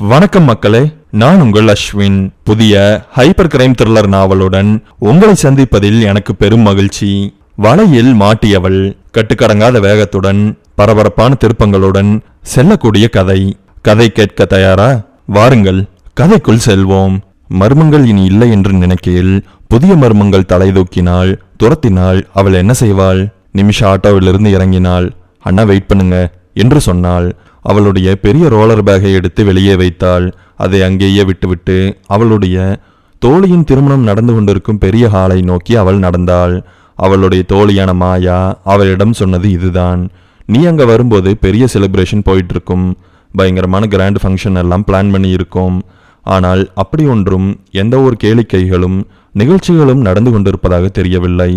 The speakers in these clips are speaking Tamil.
வணக்கம் மக்களே, நான் உங்கள் அஸ்வின். புதிய ஹைப்பர் கிரைம் த்ரில்லர் நாவலுடன் உங்களை சந்திப்பதில் எனக்கு பெரும் மகிழ்ச்சி. வலையில் மாட்டியவள். கட்டுக்கடங்காத வேகத்துடன் பரபரப்பான திருப்பங்களுடன் செல்லக்கூடிய கதை. கதை கேட்க தயாரா? வாருங்கள், கதைக்குள் செல்வோம். மர்மங்கள் இனி இல்லை என்று நினைக்கையில் புதிய மர்மங்கள் தலை தூக்கினாள். துரத்தினாள். அவள் என்ன செய்வாள்? நிமிஷா ஆட்டோவிலிருந்து இறங்கினாள். அண்ணா வெயிட் பண்ணுங்க என்று சொன்னாள். அவளுடைய பெரிய ரோலர் பேக்கை எடுத்து வெளியே வைத்தாள். அதை அங்கேயே விட்டுவிட்டு அவளுடைய தோழியின் திருமணம் நடந்து கொண்டிருக்கும் பெரிய ஹாலை நோக்கி அவள் நடந்தாள். அவளுடைய தோழியான மாயா அவளிடம் சொன்னது இதுதான். நீ அங்க வரும்போது பெரிய செலிப்ரேஷன் போயிட்டு இருக்கும், பயங்கரமான கிராண்ட் ஃபங்க்ஷன் எல்லாம் பிளான் பண்ணி இருக்கும். ஆனால் அப்படி ஒன்றும் எந்த ஒரு கேளிக்கைகளும் நிகழ்ச்சிகளும் நடந்து கொண்டிருப்பதாக தெரியவில்லை.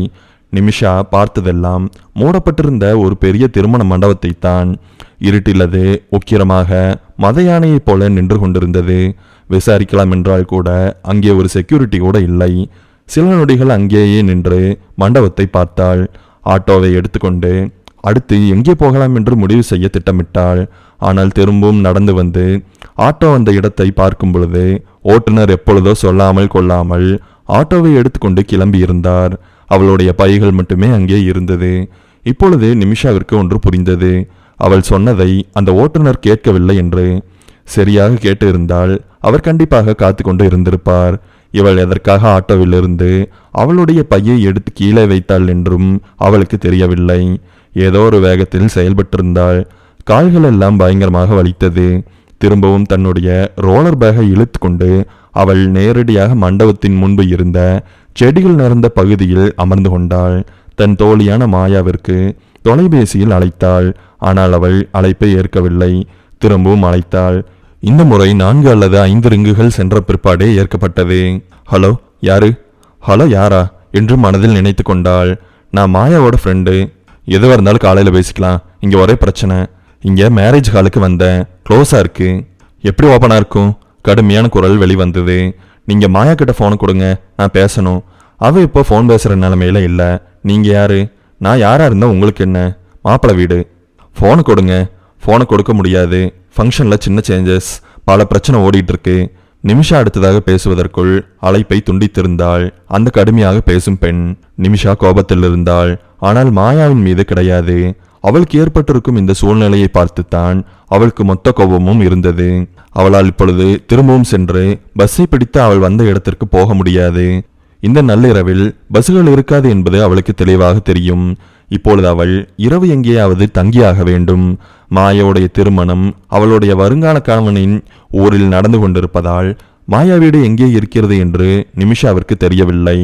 நிமிஷா பார்த்ததெல்லாம் மூடப்பட்டிருந்த ஒரு பெரிய திருமண மண்டபத்தை தான். இருட்டிலது உக்கிரமாக மத யானையைப் போல நின்று கொண்டிருந்தது. விசாரிக்கலாம் என்றால் கூட அங்கே ஒரு செக்யூரிட்டி கூட இல்லை. சில நொடிகள் அங்கேயே நின்று மண்டபத்தை பார்த்தாள். ஆட்டோவை எடுத்துக்கொண்டு அடுத்து எங்கே போகலாம் என்று முடிவு செய்ய திட்டமிட்டாள். ஆனால் திரும்பவும் நடந்து வந்து ஆட்டோ அந்த இடத்தை பார்க்கும் பொழுது ஓட்டுநர் எப்பொழுதோ சொல்லாமல் கொள்ளாமல் ஆட்டோவை எடுத்துக்கொண்டு கிளம்பியிருந்தார். அவளுடைய பைகள் மட்டுமே அங்கே இருந்தது. இப்பொழுது நிமிஷாவிற்கு ஒன்று புரிந்தது. அவள் சொன்னதை அந்த ஓட்டுநர் கேட்கவில்லை என்று. சரியாக கேட்டு இருந்தால் அவர் கண்டிப்பாக காத்து கொண்டு இருந்திருப்பார். இவள் எதற்காக ஆட்டோவிலிருந்து அவளுடைய பையை எடுத்து கீழே வைத்தாள் என்றும் அவளுக்கு தெரியவில்லை. ஏதோ ஒரு வேகத்தில் செயல்பட்டிருந்தாள். கால்கள் எல்லாம் பயங்கரமாக வலித்தது. திரும்பவும் தன்னுடைய ரோலர் பேக்கை இழுத்து கொண்டு அவள் நேரடியாக மண்டபத்தின் முன்பு இருந்த செடிகள் நிறைந்த பகுதியில் அமர்ந்து கொண்டாள். தன் தோழியான மாயாவிற்கு தொலைபேசியில் அழைத்தாள். ஆனால் அவள் அழைப்பை ஏற்கவில்லை. திரும்பவும் அழைத்தாள். இந்த முறை 4 அல்லது 5 ரிங்குகள் சென்ற பிற்பாடே ஏற்கப்பட்டது. ஹலோ, யாரு? ஹலோ, யாரா என்று மனதில் நினைத்து கொண்டாள். நான் மாயாவோட ஃப்ரெண்டு. எதுவாக இருந்தாலும் காலையில் பேசிக்கலாம். இங்கே ஒரே பிரச்சனை. இங்கே மேரேஜ் ஹாலுக்கு வந்தேன். க்ளோஸாக இருக்கு. எப்படி ஓப்பனாக இருக்கும்? கடுமையான குரல் வெளிவந்தது. நீங்கள் மாயா கிட்ட ஃபோனை கொடுங்க, நான் பேசணும். அவள் இப்போ ஃபோன் பேசுகிற நிலைமையில இல்லை. நீங்கள் யாரு? நான் யாராக இருந்தால் உங்களுக்கு என்ன? மாப்பிள்ளை வீடு. ஃபோனை கொடுங்க. ஃபோனை கொடுக்க முடியாது. ஃபங்க்ஷனில் சின்ன சேஞ்சஸ், பல பிரச்சனை ஓடிட்டு இருக்கு. நிமிஷா அடுத்ததாக பேசுவதற்குள் அழைப்பை துண்டித்திருந்தாள் அந்த கடுமையாக பேசும் பெண். நிமிஷா கோபத்தில் இருந்தாள். ஆனால் மாயாவின் மீது கிடையாது. அவளுக்கு ஏற்பட்டிருக்கும் இந்த சூழ்நிலையை பார்த்துத்தான் அவளுக்கு மொத்த கோபமும் இருந்தது. அவளால் இப்பொழுது திரும்பவும் சென்று பஸ்ஸை பிடித்து அவள் வந்த இடத்திற்கு போக முடியாது. இந்த நள்ளிரவில் பஸ்ஸுகள் இருக்காது என்பது அவளுக்கு தெளிவாக தெரியும். இப்பொழுது அவள் இரவு எங்கேயாவது தங்கியாக வேண்டும். மாயாவுடைய திருமணம் அவளுடைய வருங்கால கணவனின் ஊரில் நடந்து கொண்டிருப்பதால் மாயா வீடு எங்கே இருக்கிறது என்று நிமிஷாவிற்கு தெரியவில்லை.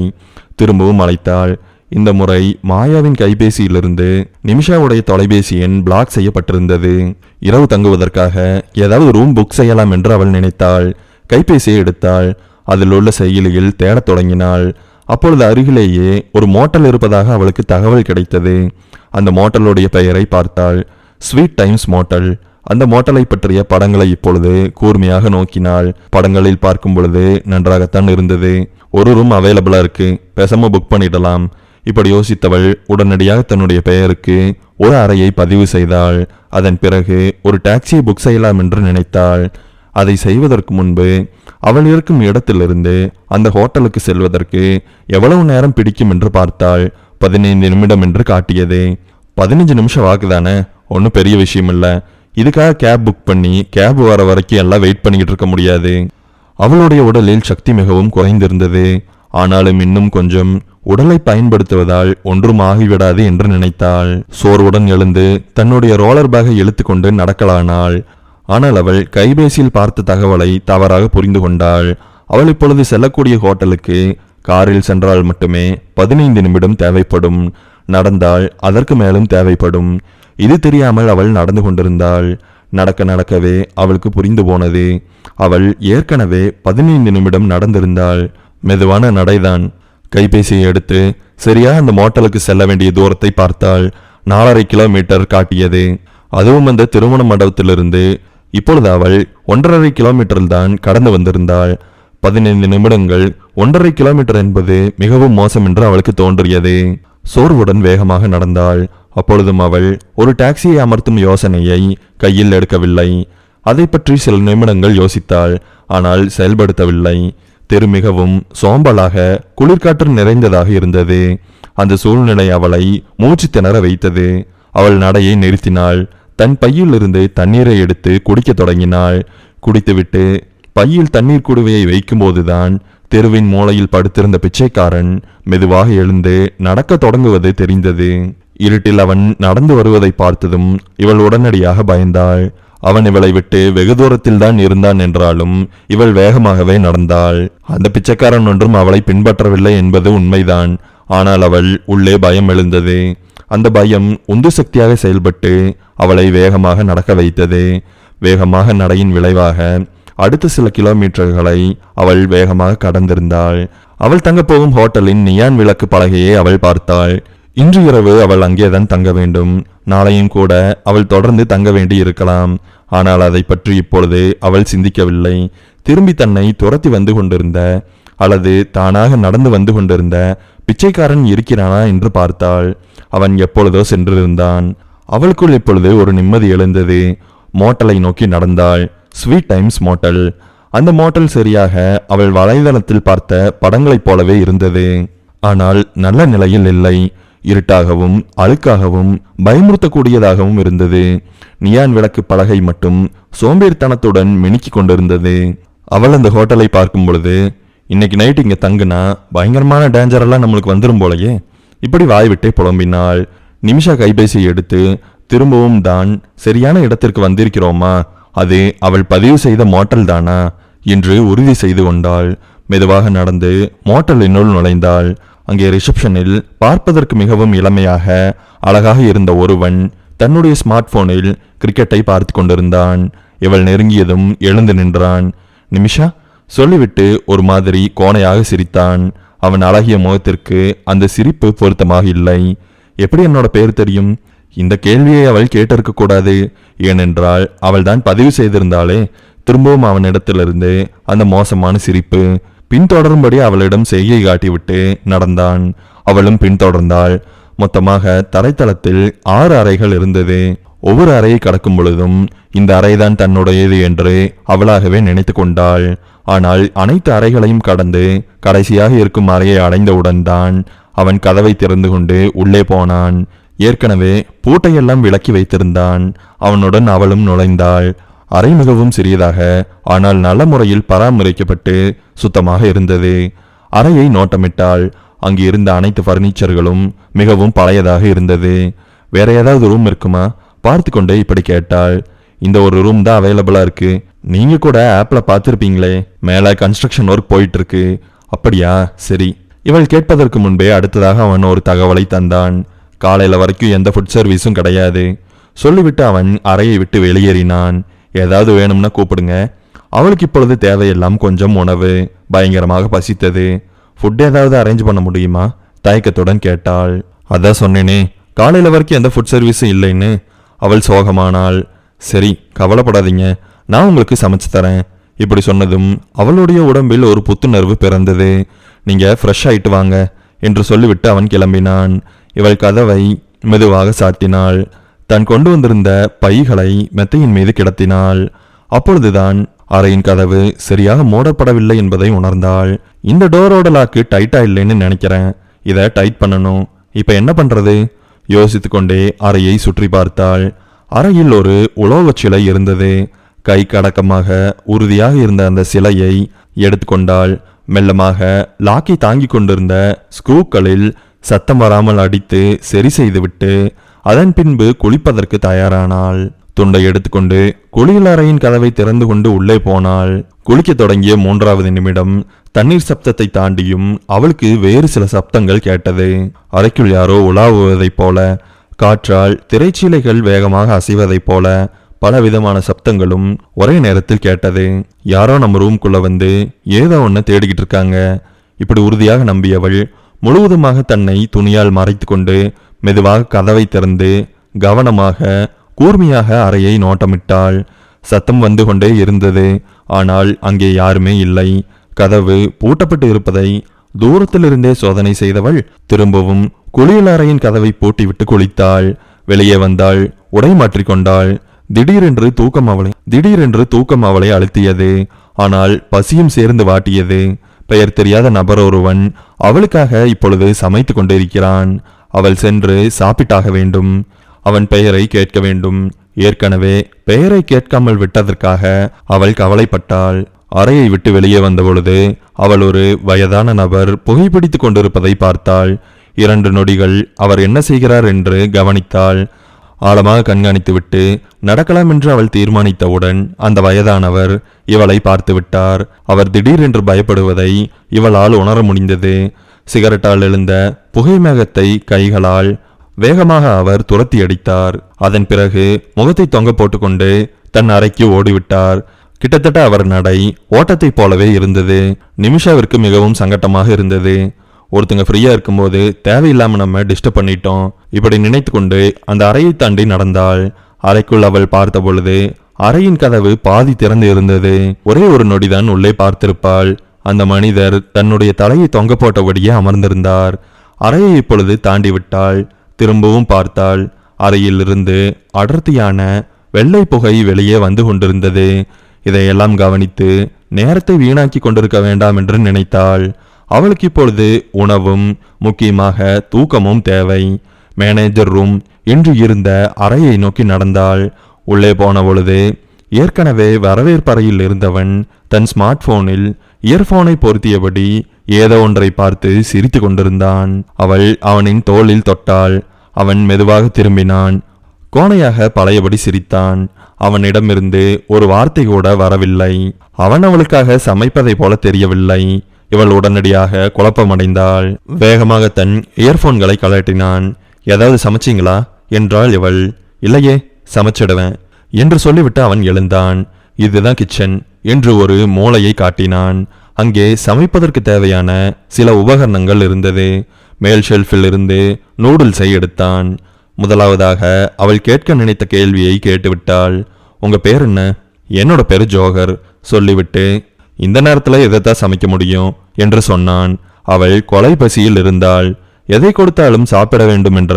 திரும்பவும் அழைத்தாள். இந்த முறை மாயாவின் கைபேசியிலிருந்து நிமிஷாவுடைய தொலைபேசி எண் பிளாக் செய்யப்பட்டிருந்தது. இரவு தங்குவதற்காக ஏதாவது ரூம் புக் செய்யலாம் என்று அவள் நினைத்தாள். கைபேசியை எடுத்தாள். அதில் உள்ள செயலியில் தேடத் தொடங்கினாள். அப்பொழுது அருகிலேயே ஒரு மோட்டல் இருப்பதாக அவளுக்கு தகவல் கிடைத்தது. அந்த மோட்டலுடைய பெயரை பார்த்தாள். Sweet times motel. அந்த மோட்டலை பற்றிய படங்களை இப்பொழுது கூர்மையாக நோக்கினாள். படங்களில் பார்க்கும் பொழுது நன்றாகத்தான் இருந்தது. ஒரு ரூம் அவைலபிளா இருக்கு, பேசாம புக் பண்ணிடலாம். இப்படி யோசித்தவள் உடனடியாக தன்னுடைய பெயருக்கு ஒரு அறையை பதிவு செய்தாள். அதன் பிறகு ஒரு டாக்ஸியை புக் செய்யலாம் என்று நினைத்தாள். அதை செய்வதற்கு முன்பு அவள் இருக்கும் இடத்திலிருந்து அந்த ஹோட்டலுக்கு செல்வதற்கு எவ்வளவு நேரம் பிடிக்கும் என்று பார்த்தாள். 15 நிமிடம் என்று காட்டியது. 15 நிமிஷம் வாக்குதானே, ஒன்றும் பெரிய விஷயம் இல்லை. இதுக்காக கேப் புக் பண்ணி கேப் வர வரைக்கும் எல்லாம் வெயிட் பண்ணிக்கிட்டு இருக்க முடியாது. அவளுடைய உடலில் சக்தி மிகவும் குறைந்திருந்தது. ஆனாலும் இன்னும் கொஞ்சம் உடலை பயன்படுத்துவதால் ஒன்றும் ஆகிவிடாது என்று நினைத்தாள். சோர்வுடன் எழுந்து தன்னுடைய ரோலர் பேக்கை இழுத்து கொண்டு நடக்கலானாள். ஆனால் அவள் கைபேசியில் பார்த்த தகவலை தவறாக புரிந்து கொண்டாள். அவள் இப்பொழுது செல்லக்கூடிய ஹோட்டலுக்கு காரில் சென்றால் மட்டுமே 15 நிமிடம் தேவைப்படும். நடந்தால் அதற்கு மேலும் தேவைப்படும். இது தெரியாமல் அவள் நடந்து கொண்டிருந்தாள். நடக்க நடக்கவே அவளுக்கு புரிந்து போனது. அவள் ஏற்கனவே 15 நிமிடம் நடந்திருந்தாள். மெதுவான நடைதான். கைபேசியை எடுத்து சரியாக அந்த மோட்டலுக்கு செல்ல வேண்டிய தூரத்தை பார்த்தாள். 4.5 கிலோமீட்டர் காட்டியது. அதுவும் அந்த திருமண மண்டபத்திலிருந்து இப்பொழுது அவள் 1.5 கிலோமீட்டரில் தான் கடந்து வந்திருந்தாள். 15 நிமிடங்கள் 1.5 கிலோமீட்டர் என்பது மிகவும் மோசம் என்று அவளுக்கு தோன்றியது. சோர்வுடன் வேகமாக நடந்தாள். அப்பொழுதும் அவள் ஒரு டாக்ஸியை அமர்த்தும் யோசனையை கையில் எடுக்கவில்லை. அதை பற்றி சில நிமிடங்கள் யோசித்தாள். ஆனால் செயல்படுத்தவில்லை. தெரு மிகவும் சோம்பலாக குளிர்காற்று நிறைந்ததாக இருந்தது. அந்த சூழ்நிலை அவளை மூச்சு திணற வைத்தது. அவள் நடையை நிறுத்தினாள். தன் பையிலிருந்து தண்ணீரை எடுத்து குடிக்க தொடங்கினாள். குடித்துவிட்டு பையில் தண்ணீர் குடுவையை வைக்கும்போதுதான் தெருவின் மூலையில் படுத்திருந்த பிச்சைக்காரன் மெதுவாக எழுந்து நடக்க தொடங்குவது தெரிந்தது. இருட்டில் அவன் நடந்து வருவதை பார்த்ததும் இவள் உடனடியாக பயந்தாள். அவன் இவளை விட்டு வெகு தூரத்தில் தான் இருந்தான் என்றாலும் இவள் வேகமாகவே நடந்தாள். அந்த பிச்சைக்காரன் ஒன்றும் அவளை பின்பற்றவில்லை என்பது உண்மைதான். ஆனால் அவள் உள்ளே பயம் எழுந்தது. அந்த பயம் உந்து சக்தியாக செயல்பட்டு அவளை வேகமாக நடக்க வைத்தது. வேகமாக நடையின் விளைவாக அடுத்த சில கிலோமீட்டர்களை அவள் வேகமாக கடந்திருந்தாள். அவள் தங்கப்போகும் ஹோட்டலின் நியான் விளக்கு பலகையை அவள் பார்த்தாள். இன்று இரவு அவள் அங்கேதான் தங்க வேண்டும். நாளையும் கூட அவள் தொடர்ந்து தங்க வேண்டி இருக்கலாம். ஆனால் அதை பற்றி இப்பொழுது அவள் சிந்திக்கவில்லை. திரும்பி தன்னை துரத்தி வந்து கொண்டிருந்த அல்லது தானாக நடந்து வந்து கொண்டிருந்த பிச்சைக்காரன் இருக்கிறானா என்று பார்த்தாள். அவன் எப்பொழுதோ சென்றிருந்தான். அவளுக்குள் இப்பொழுது ஒரு நிம்மதி எழுந்தது. மோட்டலை நோக்கி நடந்தாள். Sweet times motel. அந்த மோட்டல் சரியாக அவள் வலைதளத்தில் பார்த்த படங்களைப் போலவே இருந்தது. ஆனால் நல்ல நிலையில் இல்லை. இருட்டாகவும் அழுக்காகவும் பயமுறுத்தக்கூடியதாகவும் இருந்தது. நியான் விளக்கு பலகை மட்டும் சோம்பேறித்தனத்துடன் மினுக்கி கொண்டிருந்தது. அவள் அந்த ஹோட்டலை பார்க்கும் பொழுது, இன்னைக்கு நைட் இங்க தங்குனா பயங்கரமான டேஞ்சர் எல்லாம் நம்மளுக்கு வந்துடும் போலயே, இப்படி வாய்விட்டே புலம்பினாள். நிமிஷா கைபேசியை எடுத்து திரும்பவும் தான் சரியான இடத்திற்கு வந்திருக்கிறோமா, அது அவள் பதிவு செய்த மோட்டல் தானா என்று உறுதி செய்து கொண்டாள். மெதுவாக நடந்து மோட்டலினுள் நுழைந்தாள். அங்கே ரிசப்ஷனில் பார்ப்பதற்கு மிகவும் இளமையாக அழகாக இருந்த ஒருவன் தன்னுடைய ஸ்மார்ட் போனில் கிரிக்கெட்டை பார்த்து கொண்டிருந்தான். இவள் நெருங்கியதும் எழுந்து நின்றான். நிமிஷா சொல்லிவிட்டு ஒரு மாதிரி கோணையாக சிரித்தான். அவன் அழகிய முகத்திற்கு அந்த சிரிப்பு பொருத்தமாக இல்லை. எப்படி என்னோட பேர் தெரியும்? இந்த கேள்வியை அவள் கேட்டிருக்க கூடாது. ஏனென்றால் அவள் தான் பதிவு செய்திருந்தாளே. திரும்பவும் அவனிடத்திலிருந்து அந்த மோசமான சிரிப்பு. பின்தொடரும்படி அவளிடம் செய்கை காட்டிவிட்டு நடந்தான். அவளும் பின்தொடர்ந்தாள். மொத்தமாக தரைத்தளத்தில் 6 அறைகள் இருந்தது. ஒவ்வொரு அறையை கடக்கும் பொழுதும் இந்த அறைதான் தன்னுடையது என்று அவளாகவே நினைத்து கொண்டாள். ஆனால் அனைத்து அறைகளையும் கடந்து கடைசியாக இருக்கும் அறையை அடைந்தவுடன் தான் அவன் கதவை திறந்து கொண்டு உள்ளே போனான். ஏற்கனவே பூட்டையெல்லாம் விலக்கி வைத்திருந்தான். அவனுடன் அவளும் நுழைந்தாள். அறை மிகவும் சிறியதாக ஆனால் நல்ல முறையில் பராமரிக்கப்பட்டு சுத்தமாக இருந்தது. அறையை நோட்டமிட்டாள். அங்கு இருந்த அனைத்து பர்னிச்சர்களும் மிகவும் பழையதாக இருந்தது. வேற ஏதாவது ரூம் இருக்குமா பார்த்து கொண்டே இப்படி கேட்டாள். இந்த ஒரு ரூம் தான் அவைலபிளா இருக்கு. நீங்க கூட ஆப்ல பார்த்திருப்பீங்களே, மேல கன்ஸ்ட்ரக்ஷன் ஒர்க் போயிட்டு இருக்கு. அப்படியா, சரி. இவள் கேட்பதற்கு முன்பே அடுத்ததாக அவன் ஒரு தகவலை தந்தான். காலையில வரைக்கும் எந்த ஃபுட் சர்வீஸும் கிடையாது. சொல்லிவிட்டு அவன் அறையை விட்டு வெளியேறினான். ஏதாவது வேணும்னா கூப்பிடுங்க. அவளுக்கு இப்பொழுது தேவையெல்லாம் கொஞ்சம் உணவு. பயங்கரமாக பசித்தது. ஃபுட் ஏதாவது அரேஞ்ச் பண்ண முடியுமா தயக்கத்துடன் கேட்டாள். அதான் சொன்னேனே, காலையில வரைக்கும் எந்த ஃபுட் சர்வீஸும் இல்லைன்னு. அவள் சோகமானாள். சரி, கவலைப்படாதீங்க, நான் உங்களுக்கு சமைச்சு தரேன். இப்படி சொன்னதும் அவளுடைய உடம்பில் ஒரு புத்துணர்வு பிறந்தது. நீங்க ஃப்ரெஷ் ஆயிட்டு வாங்க என்று சொல்லிவிட்டு அவன் கிளம்பினான். இவள் கதவை மெதுவாக சாத்தினாள். தான் கொண்டு வந்திருந்த பைகளை மெத்தையின் மீது கிடத்தினாள். அப்பொழுதுதான் அறையின் கதவு சரியாக மூடப்படவில்லை என்பதை உணர்ந்தாள். இந்த டோரோட லாக்கு டைட்டா இல்லைன்னு நினைக்கிறேன். இதை டைட் பண்ணணும். இப்ப என்ன பண்றது யோசித்து கொண்டே அறையை சுற்றி பார்த்தாள். அறையில் ஒரு உலோக சிலை இருந்தது. கை கடக்கமாக உறுதியாக இருந்த அந்த சிலையை எடுத்துக்கொண்டாள். மெல்லமாக லாக்கை தாங்கி கொண்டிருந்த ஸ்க்ரூக்களில் சத்தம் வராமல் அடித்து சரி செய்துவிட்டு அதன் பின்பு குளிப்பதற்கு தயாரானாள். துண்டை எடுத்துக்கொண்டு குளியல் அறையின் கதவை திறந்து கொண்டு உள்ளே போனாள். குளிக்க தொடங்கிய 3வது நிமிடம் தண்ணீர் சப்தத்தை தாண்டியும் அவளுக்கு வேறு சில சப்தங்கள் கேட்டது. அறைக்குள் யாரோ உலாவுவதைப் போல, காற்றால் திரைச்சீலைகள் வேகமாக அசைவதைப் போல பலவிதமான சப்தங்களும் ஒரே நேரத்தில் கேட்டது. யாரோ நம்ம ரூம்குள்ள வந்து ஏதோ ஒன்று தேடிக்கிட்டு இருக்காங்க. இப்படி உறுதியாக நம்பியவள் முழுவதுமாக தன்னை துணியால் மறைத்து கொண்டு மெதுவாக கதவை திறந்து கவனமாக கூர்மையாக அறையை நோட்டமிட்டாள். சத்தம் வந்து கொண்டே இருந்தது. ஆனால் அங்கே யாருமே இல்லை. கதவு பூட்டப்பட்டு இருப்பதை தூரத்திலிருந்தே சோதனை செய்தவள் திரும்பவும் குளியல் அறையின் கதவை பூட்டிவிட்டு குளித்தாள். வெளியே வந்தாள். உடை மாற்றிக்கொண்டாள். திடீரென்று தூக்கம் அவளை அழுத்தியது. ஆனால் பசியும் சேர்ந்து வாட்டியது. பெயர் தெரியாத நபர் ஒருவன் அவளுக்காக இப்பொழுது சமைத்து கொண்டிருக்கிறான். அவள் சென்று சாப்பிட்டாக வேண்டும். அவன் பெயரை கேட்க வேண்டும். ஏற்கனவே பெயரை கேட்காமல் விட்டதற்காக அவள் கவலைப்பட்டாள். அறையை விட்டு வெளியே வந்தபொழுது அவள் ஒரு வயதான நபர் புகைப்பிடித்துக் கொண்டிருப்பதை பார்த்தாள். 2 நொடிகள் அவர் என்ன செய்கிறார் என்று கவனித்தாள். ஆழமாக கண்காணித்துவிட்டு நடக்கலாம் என்று அவள் தீர்மானித்தவுடன் அந்த வயதானவர் இவளை பார்த்து விட்டார். அவர் திடீரென்று பயப்படுவதை இவளால் உணர முடிந்தது. சிகரெட்டால் எழுந்த புகை மேகத்தை கைகளால் வேகமாக அவர் துரத்தி அடித்தார். அதன் பிறகு முகத்தை தொங்க போட்டுக்கொண்டு தன் அறைக்கு ஓடிவிட்டார். கிட்டத்தட்ட அவர் நடை ஓட்டத்தைப் போலவே இருந்தது. நிமிஷாவிற்கு மிகவும் சங்கட்டமாக இருந்தது. ஒருத்தங்க ஃப்ரீயா இருக்கும்போது தேவையில்லாம நம்ம டிஸ்டர்ப் பண்ணிட்டோம். இப்படி நினைத்து கொண்டு அந்த அறையை தாண்டி நடந்தாள். அறைக்குள் அவள் பார்த்த பொழுது அறையின் கதவு பாதி திறந்து இருந்தது. ஒரே ஒரு நொடிதான் உள்ளே பார்த்திருப்பாள். அந்த மனிதர் தன்னுடைய தலையை தொங்க போட்டபடியே அமர்ந்திருந்தார். அறையை இப்பொழுது தாண்டி விட்டாள். திரும்பவும் பார்த்தாள். அறையில் இருந்து அடர்த்தியான வெள்ளை புகை வெளியே வந்து கொண்டிருந்தது. இதையெல்லாம் கவனித்து நேரத்தை வீணாக்கி கொண்டிருக்க வேண்டாம் என்று நினைத்தாள். அவளுக்கு இப்பொழுது உணவும் முக்கியமாக தூக்கமும் தேவை. மேனேஜர் ரூம் இன்று இருந்த அறையை நோக்கி நடந்தாள். உள்ளே போன பொழுது ஏற்கனவே வரவேற்பறையில் இருந்தவன் தன் ஸ்மார்ட் போனில் இயர்போனை பொருத்தியபடி ஏதோ ஒன்றை பார்த்து சிரித்து கொண்டிருந்தான். அவள் அவனின் தோளில் தொட்டாள். அவன் மெதுவாக திரும்பினான். கோணையாக பழையபடி சிரித்தான். அவனிடமிருந்து ஒரு வார்த்தை கூட வரவில்லை. அவன் அவளுக்காக சமைப்பதை போல தெரியவில்லை. இவள் உடனடியாக குழப்பமடைந்தாள். வேகமாக தன் இயர்போன்களை கலட்டினான். ஏதாவது சமைச்சிங்களா என்றாள் இவள். இல்லையே, சமைச்சிடுவேன் என்று சொல்லிவிட்டு அவன் எழுந்தான். இதுதான் கிச்சன் என்று ஒரு மூலையை காட்டினான். அங்கே சமைப்பதற்கு தேவையான சில உபகரணங்கள் இருந்தது. மேல் ஷெல்ஃபில் இருந்து நூடுல்ஸை எடுத்தான். முதலாவதாக அவள் கேட்க நினைத்த கேள்வியை கேட்டுவிட்டாள். உங்க பேர் என்ன? என்னோட பேரு ஜோகர் சொல்லிவிட்டு இந்த நேரத்தில் எதைத்தான் சமைக்க முடியும் என்று சொன்னான். அவள் கொலை பசியில் இருந்தாள். எதை கொடுத்தாலும் சாப்பிட வேண்டும் என்ற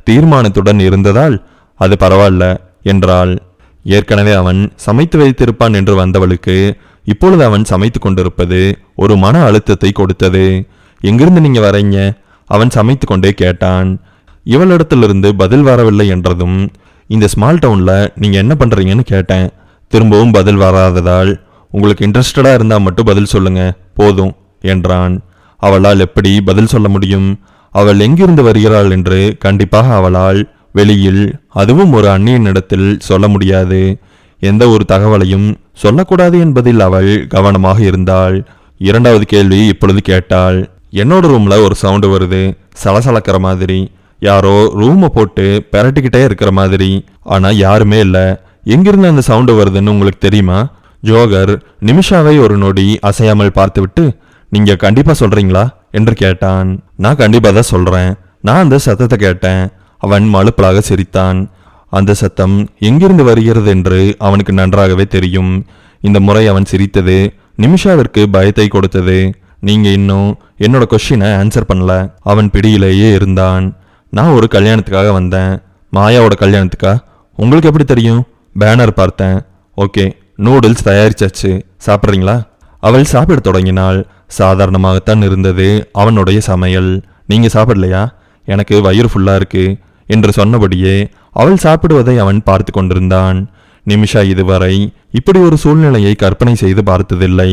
தீர்மானத்துடன் இருந்ததால் அது பரவாயில்ல என்றாள். ஏற்கனவே அவன் சமைத்து வைத்திருப்பான் என்று வந்தவளுக்கு இப்பொழுது அவன் சமைத்து கொண்டிருப்பது ஒரு மன அழுத்தத்தை கொடுத்தது. எங்கிருந்து நீங்க வரீங்க? அவன் சமைத்து கொண்டே கேட்டான். இவளிடத்திலிருந்து பதில் வரவில்லை என்றதும் இந்த ஸ்மால் டவுன்ல நீங்க என்ன பண்றீங்கன்னு கேட்டேன். திரும்பவும் பதில் வராததால் உங்களுக்கு இன்ட்ரெஸ்டடா இருந்தா மட்டும் பதில் சொல்லுங்க போதும் என்றான். அவளால் எப்படி பதில் சொல்ல முடியும்? அவள் எங்கிருந்து வருகிறாள் என்று கண்டிப்பாக அவளால் வெளியில், அதுவும் ஒரு அந்நியனிடத்தில் சொல்ல முடியாது. எந்த ஒரு தகவலையும் சொல்லக்கூடாது என்பதில் அவள் கவனமாக இருந்தாள். 2வது கேள்வி இப்பொழுது கேட்டாள். என்னோட ரூம்ல ஒரு சவுண்டு வருது, சலசலக்கிற மாதிரி. யாரோ ரூமை போட்டு பெரட்டிக்கிட்டே இருக்கிற மாதிரி. ஆனா யாருமே இல்ல. எங்கிருந்து அந்த சவுண்டு வருதுன்னு உங்களுக்கு தெரியுமா? ஜோகர் நிமிஷாவை ஒரு நொடி அசையாமல் பார்த்துவிட்டு, நீங்க கண்டிப்பா சொல்றீங்களா என்று கேட்டான். நான் கண்டிப்பா தான் சொல்றேன். நான் அந்த சத்தத்தை கேட்டேன். அவன் மழுப்பலாக சிரித்தான். அந்த சத்தம் எங்கிருந்து வருகிறது என்று அவனுக்கு நன்றாகவே தெரியும். இந்த முறை அவன் சிரித்தது நிமிஷாவிற்கு பயத்தை கொடுத்தது. நீங்க இன்னும் என்னோட கொஸ்டினை ஆன்சர் பண்ணல. அவன் பிடியிலேயே இருந்தான். நான் ஒரு கல்யாணத்துக்காக வந்தேன். மாயாவோட கல்யாணத்துக்கா? உங்களுக்கு எப்படி தெரியும்? பேனர் பார்த்தேன். ஓகே, நூடுல்ஸ் தயாரிச்சாச்சு, சாப்பிட்றீங்களா? அவள் சாப்பிட தொடங்கினாள். சாதாரணமாகத்தான் இருந்தது அவனுடைய சமையல். நீங்க சாப்பிடலையா? எனக்கு வயிறு ஃபுல்லா இருக்கு என்று சொன்னபடியே அவள் சாப்பிடுவதை அவன் பார்த்து கொண்டிருந்தான். நிமிஷா இதுவரை இப்படி ஒரு சூழ்நிலையை கற்பனை செய்து பார்த்ததில்லை.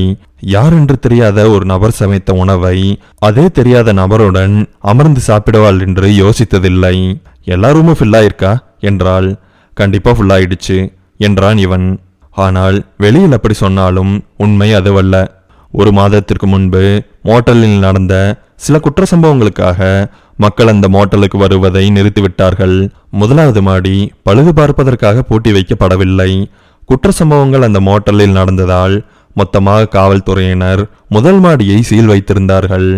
யார் என்று தெரியாத ஒரு நபர் சமைத்த உணவை அதே தெரியாத நபருடன் அமர்ந்து சாப்பிடுவாள் என்று யோசித்ததில்லை. எல்லாருமே ஃபுல்லாயிருக்கா என்றாள். கண்டிப்பா ஃபுல்லாயிடுச்சு என்றான் இவன். ஆனால் வெளியில் அப்படி சொன்னாலும் உண்மை அதுவல்ல. 1 மாதத்திற்கு முன்பு மோட்டலில் நடந்த சில குற்ற சம்பவங்களுக்காக மக்கள் அந்த மோட்டலுக்கு வருவதை நிறுத்திவிட்டார்கள். 1வது மாடி பழுது பார்ப்பதற்காக பூட்டி வைக்கப்படவில்லை. குற்ற சம்பவங்கள் அந்த மோட்டலில் நடந்ததால் மொத்தமாக காவல்துறையினர் 1 மாடியை சீல் வைத்திருந்தார்கள்.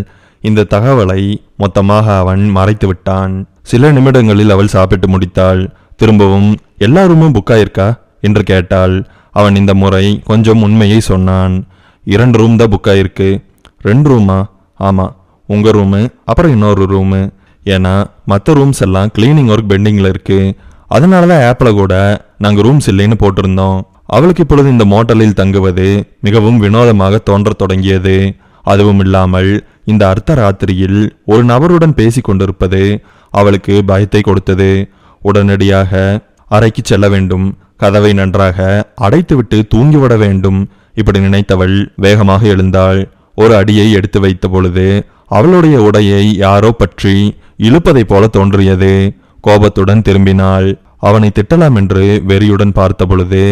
இந்த தகவலை மொத்தமாக அவன் மறைத்து விட்டான். சில நிமிடங்களில் அவள் சாப்பிட்டு முடித்தாள். திரும்பவும் எல்லாருமே புக்காயிருக்கா என்று கேட்டாள். அவன் இந்த முறை கொஞ்சம் உண்மையை சொன்னான். 2 ரூம் தான் புக்காயிருக்கு. 2 ரூமா? ஆமா, உங்க ரூமு அப்புறம் இன்னொரு ரூமு. ஏன்னா மற்ற ரூம்ஸ் எல்லாம் கிளீனிங் ஒர்க் பெண்டிங்கில் இருக்கு. அதனால தான் ஆப்பில் கூட நாங்க ரூம்ஸ் இல்லைன்னு போட்டிருந்தோம். அவளுக்கு இப்பொழுது இந்த மோட்டலில் தங்குவது மிகவும் வினோதமாக தோன்றத் தொடங்கியது. அதுவும் இல்லாமல் இந்த அர்த்த ராத்திரியில் ஒரு நபருடன் பேசி கொண்டிருப்பது அவளுக்கு பயத்தை கொடுத்தது. உடனடியாக அறைக்கு செல்ல வேண்டும், கதவை நன்றாக அடைத்துவிட்டு தூங்கிவிட வேண்டும். இப்படி நினைத்தவள் வேகமாக எழுந்தாள். ஒரு அடியை எடுத்து வைத்த பொழுது அவளுடைய உடையை யாரோ பற்றி இழுப்பதைப் போல தோன்றியது. கோபத்துடன் திரும்பினாள். அவனை திட்டலாம் என்று வெறியுடன் பார்த்த பொழுது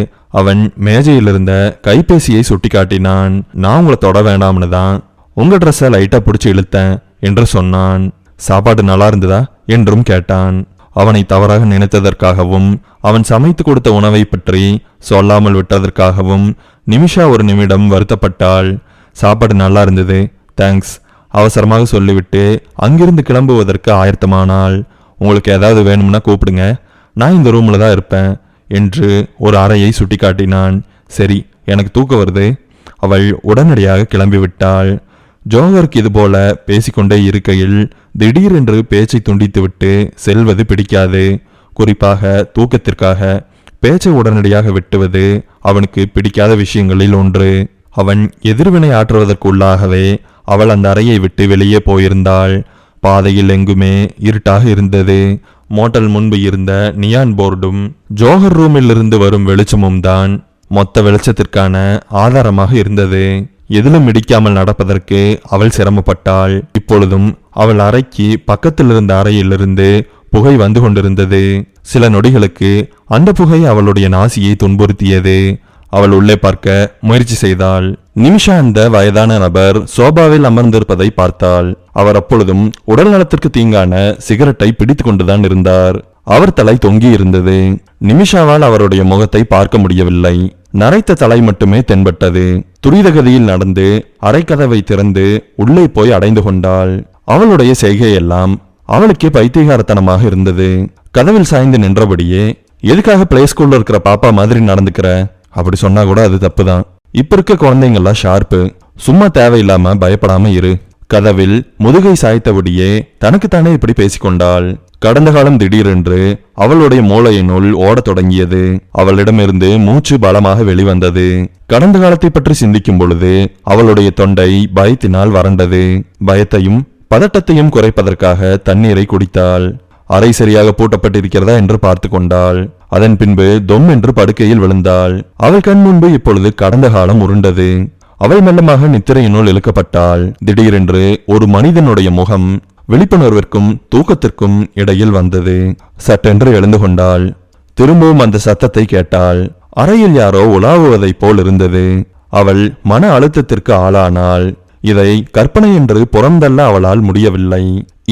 அவன் மேஜையில் இருந்த கைபேசியை சுட்டி காட்டினான். நான் உங்களை தொட வேண்டாம்னு தான் உங்க ட்ரெஸ்ஸை லைட்டா பிடிச்சி இழுத்தேன் என்று சொன்னான். சாப்பாடு நல்லா இருந்ததா என்றும் கேட்டான். அவனை தவறாக நினைத்ததற்காகவும் அவன் சமைத்து கொடுத்த உணவை பற்றி சொல்லாமல் விட்டதற்காகவும் நிமிஷா ஒரு நிமிடம் வருத்தப்பட்டாள். சாப்பாடு நல்லா இருந்தது, தேங்க்ஸ், அவசரமாக சொல்லிவிட்டு அங்கிருந்து கிளம்புவதற்கு ஆயத்தமானாள். உங்களுக்கு ஏதாவது வேணும்னா கூப்பிடுங்க, நான் இந்த ரூம்ல தான் இருப்பேன் என்று ஒரு அறையை சுட்டி காட்டினான். சரி, எனக்கு தூக்கம் வருது. அவள் உடனடியாக கிளம்பிவிட்டாள். ஜோகருக்கு இதுபோல பேசிக்கொண்டே இருக்கையில் திடீரென்று பேச்சை துண்டித்துவிட்டு செல்வது பிடிக்காது. குறிப்பாக தூக்கத்திற்காக பேச்சை உடனடியாக வெட்டுவது அவனுக்கு பிடிக்காத விஷயங்களில் ஒன்று. அவன் எதிர்வினை ஆற்றுவதற்குள்ளாகவே அவள் அந்த அறையை விட்டு வெளியே போயிருந்தாள். பாதையில் எங்குமே இருட்டாக இருந்தது. மோட்டல் முன்பு இருந்த நியான் போர்டும் ஜோகர் ரூமில் இருந்து வரும் வெளிச்சமும் தான் மொத்த வெளிச்சத்திற்கான ஆதாரமாக இருந்தது. எதிலும் இடிக்காமல் நடப்பதற்கு அவள் சிரமப்பட்டாள். இப்பொழுதும் அவள் அறைக்கு பக்கத்தில் இருந்த அறையிலிருந்து புகை வந்து கொண்டிருந்தது. சில நொடிகளுக்கு அந்த புகை அவளுடைய நாசியை துன்புறுத்தியது. அவள் உள்ளே பார்க்க முயற்சி செய்தாள். நிமிஷா அந்த வயதான நபர் சோபாவில் அமர்ந்திருப்பதை பார்த்தாள். அவர் அப்பொழுதும் உடல் நலத்திற்கு தீங்கான சிகரெட்டை பிடித்து கொண்டுதான் இருந்தார். அவர் தலை தொங்கி இருந்தது. நிமிஷாவால் அவருடைய முகத்தை பார்க்க முடியவில்லை. நரைத்த தலை மட்டுமே தென்பட்டது. துரிதகதியில் நடந்து அரைக்கதவை திறந்து உள்ளே போய் அடைந்து கொண்டாள். அவளுடைய செய்கையெல்லாம் அவளுக்கே பைத்தியகாரத்தனமாக இருந்தது. கதவில் சாய்ந்து நின்றபடியே, எதுக்காக பிளே ஸ்கூல்ல இருக்கிற பாப்பா மாதிரி நடந்துக்கிற? அப்படி சொன்னா கூட அது தப்புதான். இப்ப இருக்க குழந்தைங்கெல்லாம் ஷார்ப்பு. சும்மா தேவையில்லாம பயப்படாம இரு. கதவில் முதுகை சாய்த்தபடியே தனக்குத்தானே இப்படி பேசிக்கொண்டாள். கடந்த காலம் திடீரென்று அவளுடைய மூளையினுள் ஓடத் தொடங்கியது. அவளிடமிருந்து மூச்சு பலமாக வெளிவந்தது. கடந்த காலத்தை பற்றி சிந்திக்கும் பொழுது அவளுடைய தொண்டை பயத்தினால் வறண்டது. பயத்தையும் பதட்டத்தையும் குறைப்பதற்காக தண்ணீரை குடித்தாள். அறை சரியாக பூட்டப்பட்டிருக்கிறதா என்று பார்த்து கொண்டாள். அதன் பின்பு தொம் என்று படுக்கையில் விழுந்தாள். அவள் கண் முன்பு இப்பொழுது கடந்த காலம் உருண்டது. அவள் மெல்லமாக நித்திரையினுள் இழுக்கப்பட்டாள். திடீரென்று ஒரு மனிதனுடைய முகம் விழிப்புணர்விற்கும் தூக்கத்திற்கும் இடையில் வந்தது. சட்டென்று எழுந்து கொண்டாள். திரும்பவும் அந்த சத்தத்தை கேட்டாள். அறையில் யாரோ உலாவுவதைப் போல் இருந்தது. அவள் மன அழுத்தத்திற்கு ஆளானாள். இதை கற்பனை என்று புறந்தள்ள அவளால் முடியவில்லை.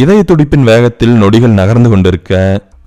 இதய துடிப்பின் வேகத்தில் நொடிகள் நகர்ந்து கொண்டிருக்க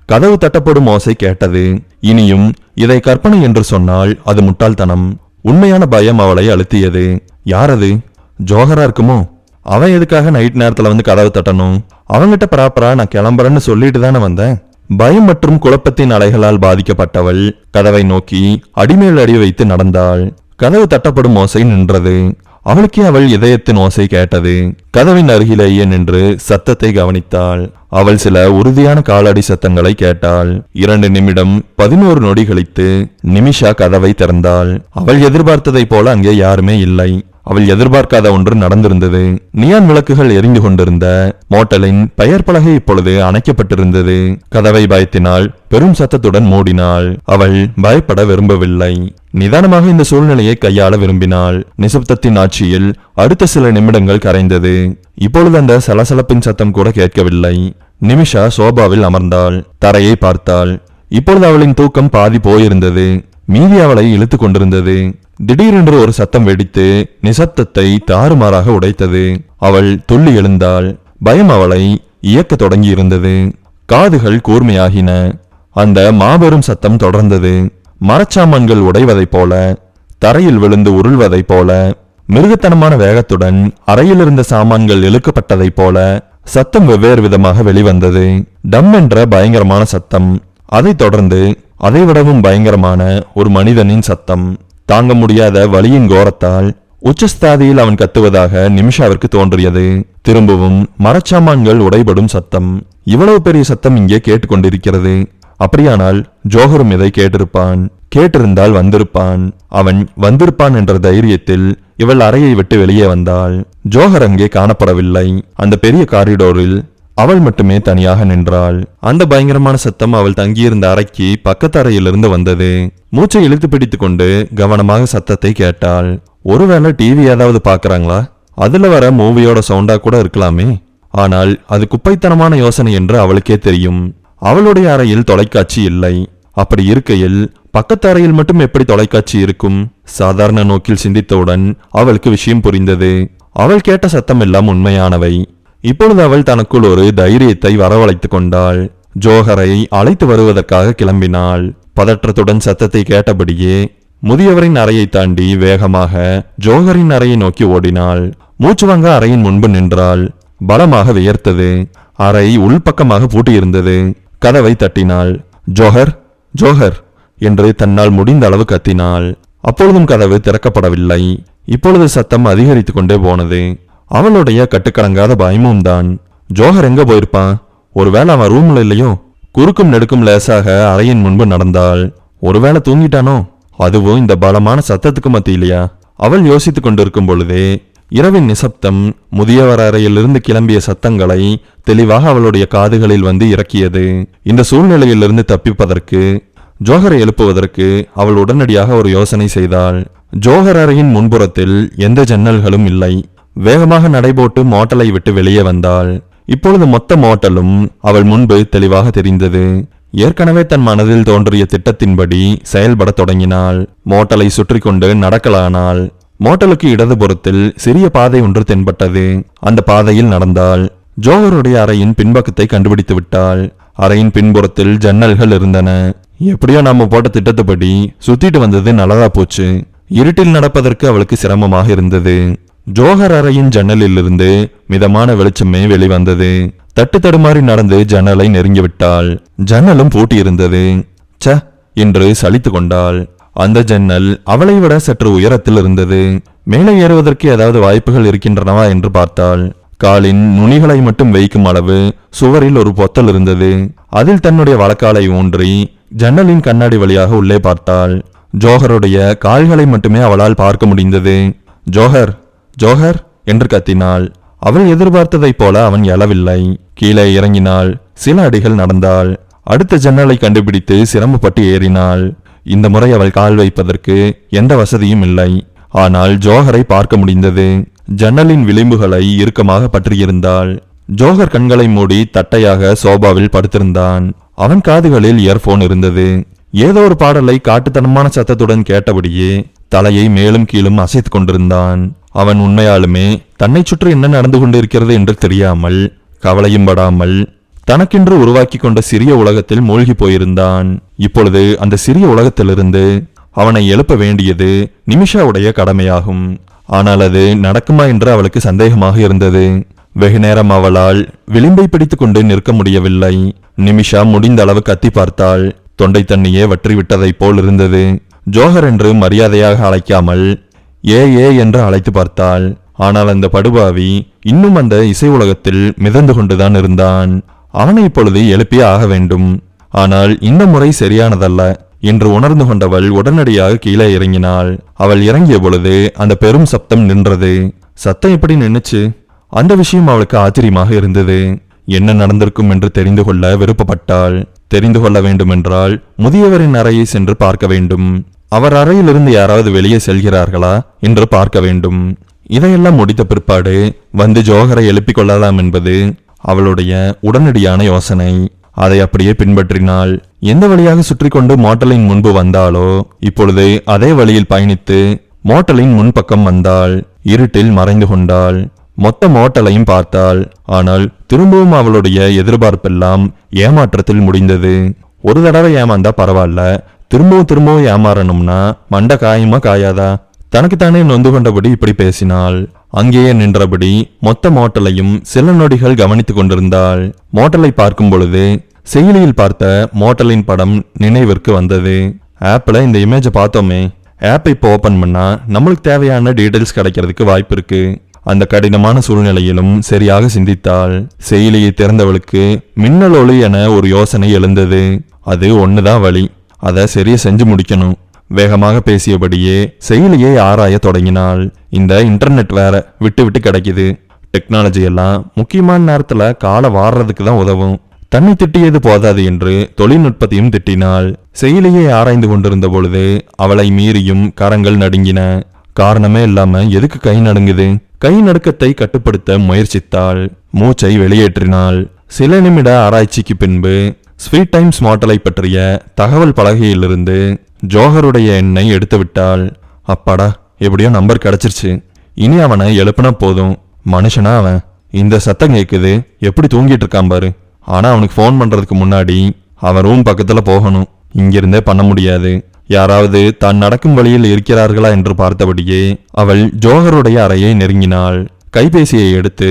கதவு தட்டப்படும் ஓசை கேட்டது. இனியும் இதை கற்பனை என்று சொன்னால் அது முட்டாள்தனம். உண்மையான பயம் அவளை அழுத்தியது. யாரது? ஜோகரா இருக்குமோ? அவன் எதுக்காக நைட் நேரத்துல வந்து கதவு தட்டணும்? அவங்கிட்ட ப்ராப்பரா நான் கிளம்புறேன்னு சொல்லிட்டு தானே வந்தேன். பயம் மற்றும் குழப்பத்தின் அலைகளால் பாதிக்கப்பட்டவள் கதவை நோக்கி அடிமேல் அடி வைத்து நடந்தாள். கதவு தட்டப்படும் ஓசை நின்றது. அவளுக்கே அவள் இதயத்தின் ஓசை கேட்டது. கதவின் அருகிலேயே நின்று சத்தத்தை கவனித்தாள். அவள் சில உறுதியான காலடி சத்தங்களை கேட்டாள். 2 நிமிடம் 11 நொடி கழித்து நிமிஷா கதவை திறந்தாள். அவள் எதிர்பார்த்ததைப் போல அங்கே யாருமே இல்லை. அவள் எதிர்பார்க்காத ஒன்று நடந்திருந்தது. நியான் விளக்குகள் எரிந்து கொண்டிருந்த மோட்டலின் பெயர் பலகை இப்பொழுது அணைக்கப்பட்டிருந்தது. கதவை பயத்தினால் பெரும் சத்தத்துடன் மூடினாள். அவள் பயப்பட விரும்பவில்லை. நிதானமாக இந்த சூழ்நிலையை கையாள விரும்பினாள். நிசப்தத்தின் ஆட்சியில் அடுத்த சில நிமிடங்கள் கரைந்தது. இப்பொழுது அந்த சலசலப்பின் சத்தம் கூட கேட்கவில்லை. நிமிஷா சோபாவில் அமர்ந்தாள். தரையை பார்த்தாள். இப்பொழுது அவளின் தூக்கம் பாதி போயிருந்தது. மீதி அவளை இழுத்து கொண்டிருந்தது. திடீரென்று ஒரு சத்தம் வெடித்து நிசப்தத்தை தாறுமாறாக உடைத்தது. அவள் துள்ளி எழுந்தாள். பயம் அவளை இயக்க தொடங்கி இருந்தது. காதுகள் கூர்மையாகின. அந்த மாபெரும் சத்தம் தொடர்ந்தது. மரச்சாமான்கள் உடைவதைப் போல, தரையில் விழுந்து உருள்வதைப் போல, மிருகத்தனமான வேகத்துடன் அறையில் இருந்த சாமான்கள் இழுக்கப்பட்டதைப் போல சத்தம் வெவ்வேறு விதமாக வெளிவந்தது. டம் என்ற பயங்கரமான சத்தம். அதைத் தொடர்ந்து அதைவிடவும் பயங்கரமான ஒரு மனிதனின் சத்தம். தாங்க முடியாத வலியின் கோரத்தால் உச்சஸ்தாதியில் அவன் கத்துவதாக நிமிஷாவிற்கு தோன்றியது. திரும்பவும் மரச்சாமான்கள் உடைபடும் சத்தம். இவ்வளவு பெரிய சத்தம் இங்கே கேட்டுக்கொண்டிருக்கிறது. அப்படியானால் ஜோஹரும் இதை கேட்டிருப்பான். கேட்டிருந்தால் வந்திருப்பான். அவன் வந்திருப்பான் என்ற தைரியத்தில் இவள் அறையை விட்டு வெளியே வந்தாள். ஜோஹர் அங்கே காணப்படவில்லை. அந்த பெரிய காரிடோரில் அவள் மட்டுமே தனியாக நின்றாள். அந்த பயங்கரமான சத்தம் அவள் தங்கியிருந்த அறைக்கு பக்கத்து அறையிலிருந்து வந்தது. மூச்சை இழுத்து பிடித்து கொண்டு கவனமாக சத்தத்தை கேட்டாள். ஒருவேளை டிவி ஏதாவது பாக்குறாங்களா? அதுல வர மூவியோட சவுண்டா கூட இருக்கலாமே. ஆனால் அது குப்பைத்தனமான யோசனை என்று அவளுக்கே தெரியும். அவளுடைய அறையில் தொலைக்காட்சி இல்லை. அப்படி இருக்கையில் பக்கத்து அறையில் மட்டும் எப்படி தொலைக்காட்சி இருக்கும்? சாதாரண நோக்கில் சிந்தித்தவுடன் அவளுக்கு விஷயம் புரிந்தது. அவள் கேட்ட சத்தம் எல்லாம் உண்மையானவை. இப்பொழுது அவள் தனக்குள் ஒரு தைரியத்தை வரவழைத்துக் கொண்டாள். ஜோஹரை அழைத்து வருவதற்காக கிளம்பினாள். பதற்றத்துடன் சத்தத்தை கேட்டபடியே முதியவரின் அறையை தாண்டி வேகமாக ஜோஹரின் அறையை நோக்கி ஓடினாள். மூச்சு வாங்க அறையின் முன்பு நின்றாள். பலமாக வியர்த்தது. அறை உள்பக்கமாக பூட்டியிருந்தது. கதவை தட்டினாள். ஜோஹர், ஜோஹர் என்று தன்னால் முடிந்த அளவு கத்தினாள். அப்பொழுதும் கதவு திறக்கப்படவில்லை. இப்பொழுது சத்தம் அதிகரித்து கொண்டே போனது. அவளுடைய கட்டுக்கடங்காத பயமும் தான். ஜோஹர் எங்க போயிருப்பான்? ஒருவேளை அவன் ரூம்ல இல்லையோ? குறுக்கும் நெடுக்கும் லேசாக அறையின் முன்பு நடந்தாள். ஒருவேளை தூங்கிட்டானோ? அதுவும் இந்த பலமான சத்தத்துக்கு மத்தியிலையா? அவள் யோசித்துக் கொண்டிருக்கும் பொழுதே இரவின் நிசப்தம் முதியவர் அறையிலிருந்து கிளம்பிய சத்தங்களை தெளிவாக அவளுடைய காதுகளில் வந்து இறக்கியது. இந்த சூழ்நிலையிலிருந்து தப்பிப்பதற்கு, ஜோஹரை எழுப்புவதற்கு அவள் உடனடியாக ஒரு யோசனை செய்தாள். ஜோஹர் அறையின் முன்புறத்தில் எந்த ஜன்னல்களும் இல்லை. வேகமாக நடைபோட்டு மோட்டலை விட்டு வெளியே வந்தாள். இப்பொழுது மொத்த மோட்டலும் அவள் முன்பு தெளிவாக தெரிந்தது. ஏற்கனவே தன் மனதில் தோன்றிய திட்டத்தின்படி செயல்பட தொடங்கினாள். மோட்டலை சுற்றி கொண்டு நடக்கலானாள். மோட்டலுக்கு இடதுபுறத்தில் சிறிய பாதை ஒன்று தென்பட்டது. அந்த பாதையில் நடந்தாள். ஜோஹருடைய அறையின் பின்பக்கத்தை கண்டுபிடித்து விட்டாள். அறையின் பின்புறத்தில் ஜன்னல்கள் இருந்தன. எப்படியோ நாம போட்ட திட்டத்துப்படி சுத்திட்டு வந்தது நல்லதா போச்சு. இருட்டில் நடப்பதற்கு அவளுக்கு சிரமமாக இருந்தது. ஜோஹர் அறையின் ஜன்னலிலிருந்து மிதமான வெளிச்சமே வெளிவந்தது. தட்டு தடுமாறி நடந்து ஜன்னலை நெருங்கிவிட்டாள். ஜன்னலும் பூட்டியிருந்தது. ச என்று சலித்து கொண்டாள். அந்த ஜன்னல் அவளை விட சற்று உயரத்தில் இருந்தது. மேலே ஏறுவதற்கு ஏதாவது வாய்ப்புகள் இருக்கின்றனவா என்று பார்த்தாள். காலின் நுனிகளை மட்டும் வைக்கும் அளவு சுவரில் ஒரு பொத்தல் இருந்தது. அதில் தன்னுடைய வலக்காலை ஊன்றி ஜன்னலின் கண்ணாடி வழியாக உள்ளே பார்த்தாள். ஜோஹருடைய கால்களை மட்டுமே அவளால் பார்க்க முடிந்தது. ஜோஹர், ஜோஹர் என்று கத்தினாள். அவள் எதிர்பார்த்ததைப் போல அவன் எழவில்லை. கீழே இறங்கினாள். சில அடிகள் நடந்தாள். அடுத்த ஜன்னலை கண்டுபிடித்து சிரமப்பட்டு ஏறினாள். இந்த முறை அவள் கால் வைப்பதற்கு எந்த வசதியும் இல்லை. ஆனால் ஜோஹரை பார்க்க முடிந்தது. ஜன்னலின் விளிம்புகளை இறுக்கமாக பற்றியிருந்தாள். ஜோஹர் கண்களை மூடி தட்டையாக சோபாவில் படுத்திருந்தான். அவன் காதுகளில் இயர்போன் இருந்தது. ஏதோ ஒரு பாடலை காட்டுத்தனமான சத்தத்துடன் கேட்டபடியே தலையை மேலும் கீழும் அசைத்து கொண்டிருந்தான். அவன் உண்மையாலுமே தன்னை சுற்றி என்ன நடந்து கொண்டிருக்கிறது என்று தெரியாமல், கவலையும் படாமல் தனக்கென்று உருவாக்கி கொண்ட சிறிய உலகத்தில் மூழ்கி போயிருந்தான். இப்பொழுது அந்த சிறிய உலகத்திலிருந்து அவனை எழுப்ப வேண்டியது நிமிஷாவுடைய கடமையாகும். ஆனால் அது நடக்குமா என்று அவளுக்கு சந்தேகமாக இருந்தது. வெகு நேரம் அவளால் விளிம்பை பிடித்துக் கொண்டு நிற்க முடியவில்லை. நிமிஷா முடிந்த அளவு கத்தி பார்த்தாள். தொண்டை தண்ணியே வற்றி விட்டதைப் போல் இருந்தது. ஜோஹர் என்று மரியாதையாக அழைக்காமல் ஏ என்று அழைத்து பார்த்தாள். ஆனால் அந்த படுபாவி இன்னும் அந்த இசை உலகத்தில் மிதந்து கொண்டுதான் இருந்தான். அவனை இப்பொழுது எழுப்பியே ஆக வேண்டும். ஆனால் இந்த முறை சரியானதல்ல என்று உணர்ந்து கொண்டவள் உடனடியாக கீழே இறங்கினாள். அவள் இறங்கிய பொழுது அந்த பெரும் சப்தம் நின்றது. சத்தம் எப்படி நின்னுச்சு? அந்த விஷயம் அவளுக்கு ஆச்சரியமாக இருந்தது. என்ன நடந்திருக்கும் என்று தெரிந்து கொள்ள விருப்பப்பட்டாள். தெரிந்து கொள்ள வேண்டுமென்றால் முதியவரின் அறையை சென்று பார்க்க வேண்டும். அவர் அறையிலிருந்து யாராவது வெளியே செல்கிறார்களா என்று பார்க்க வேண்டும். இதையெல்லாம் முடித்த பிற்பாடு வந்து ஜோஹரை எழுப்பிக் கொள்ளலாம் என்பது அவளுடைய உடனடியான யோசனை. அதை அப்படியே பின்பற்றினாள். எந்த வழியாக சுற்றி கொண்டு மோட்டலின் முன்பு வந்தாளோ இப்பொழுது அதே வழியில் பயணித்து மோட்டலின் முன்பக்கம் வந்தாள். இருட்டில் மறைந்து கொண்டாள். மொத்த மோட்டலையும் பார்த்தாள். ஆனால் திரும்பவும் அவளுடைய எதிர்பார்ப்பெல்லாம் ஏமாற்றத்தில் முடிந்தது. ஒரு தடவை ஏமாந்தா பரவாயில்ல, திரும்பவும் ஏமாறணும்னா மண்ட காயுமா காயாதா? தனக்குத்தானே நொந்து கொண்டபடி இப்படி பேசினாள். அங்கேயே நின்றபடி மொத்த மோட்டலையும் சில நொடிகள் கவனித்துக் கொண்டிருந்தாள். மோட்டலை பார்க்கும் பொழுது செயலியில் பார்த்த மோட்டலின் படம் நினைவிற்கு வந்தது. ஆப்ல இந்த இமேஜை பார்த்தோமே, ஆப்பை இப்போ ஓபன் பண்ணா நம்மளுக்கு தேவையான டீடைல்ஸ் கிடைக்கிறதுக்கு வாய்ப்பு இருக்கு. அந்த கடினமான சூழ்நிலையிலும் சரியாக சிந்தித்தாள். செயலியை திறந்தவளுக்கு மின்னல் ஒளி என ஒரு யோசனை எழுந்தது. அது ஒண்ணுதான் வழி, அதை சரியா செஞ்சு முடிக்கணும். வேகமாக பேசியபடியே செயலியை ஆராய தொடங்கினாள். இந்த இன்டர்நெட் வேற விட்டு விட்டு கிடைக்குது. டெக்னாலஜி எல்லாம் முக்கியமான நேரத்துல காலை வாடுறதுக்கு தான் உதவும். தன்னை திட்டியது போதாது என்று தொழில்நுட்பத்தையும் திட்டினாள். செயலியை ஆராய்ந்து கொண்டிருந்த பொழுது அவளை மீறியும் கரங்கள் நடுங்கின. காரணமே இல்லாம எதுக்கு கை நடுங்குது? கை நடுக்கத்தை கட்டுப்படுத்த முயற்சித்தாள். மூச்சை வெளியேற்றினாள். சில நிமிட ஆராய்ச்சிக்கு பின்பு ஸ்வீட் டைம்ஸ் மாடலை பற்றிய தகவல் பலகையிலிருந்து ஜோஹருடைய எண்ணை எடுத்து விட்டாள். அப்பாடா, எப்படியோ நம்பர் கிடைச்சிருச்சு. இனி அவனை எழுப்பினா போதும். மனுஷனா அவன்? இந்த சத்தம் கேக்குது, எப்படி தூங்கிட்டு இருக்கான் பாரு. ஆனா அவனுக்கு ஃபோன் பண்றதுக்கு முன்னாடி அவன் ரூம் பக்கத்துல போகணும். இங்கிருந்தே பண்ண முடியாது. யாராவது தான் நடக்கும் வழியில் இருக்கிறார்களா என்று பார்த்தபடியே அவள் ஜோஹருடைய அறையை நெருங்கினாள். கைபேசியை எடுத்து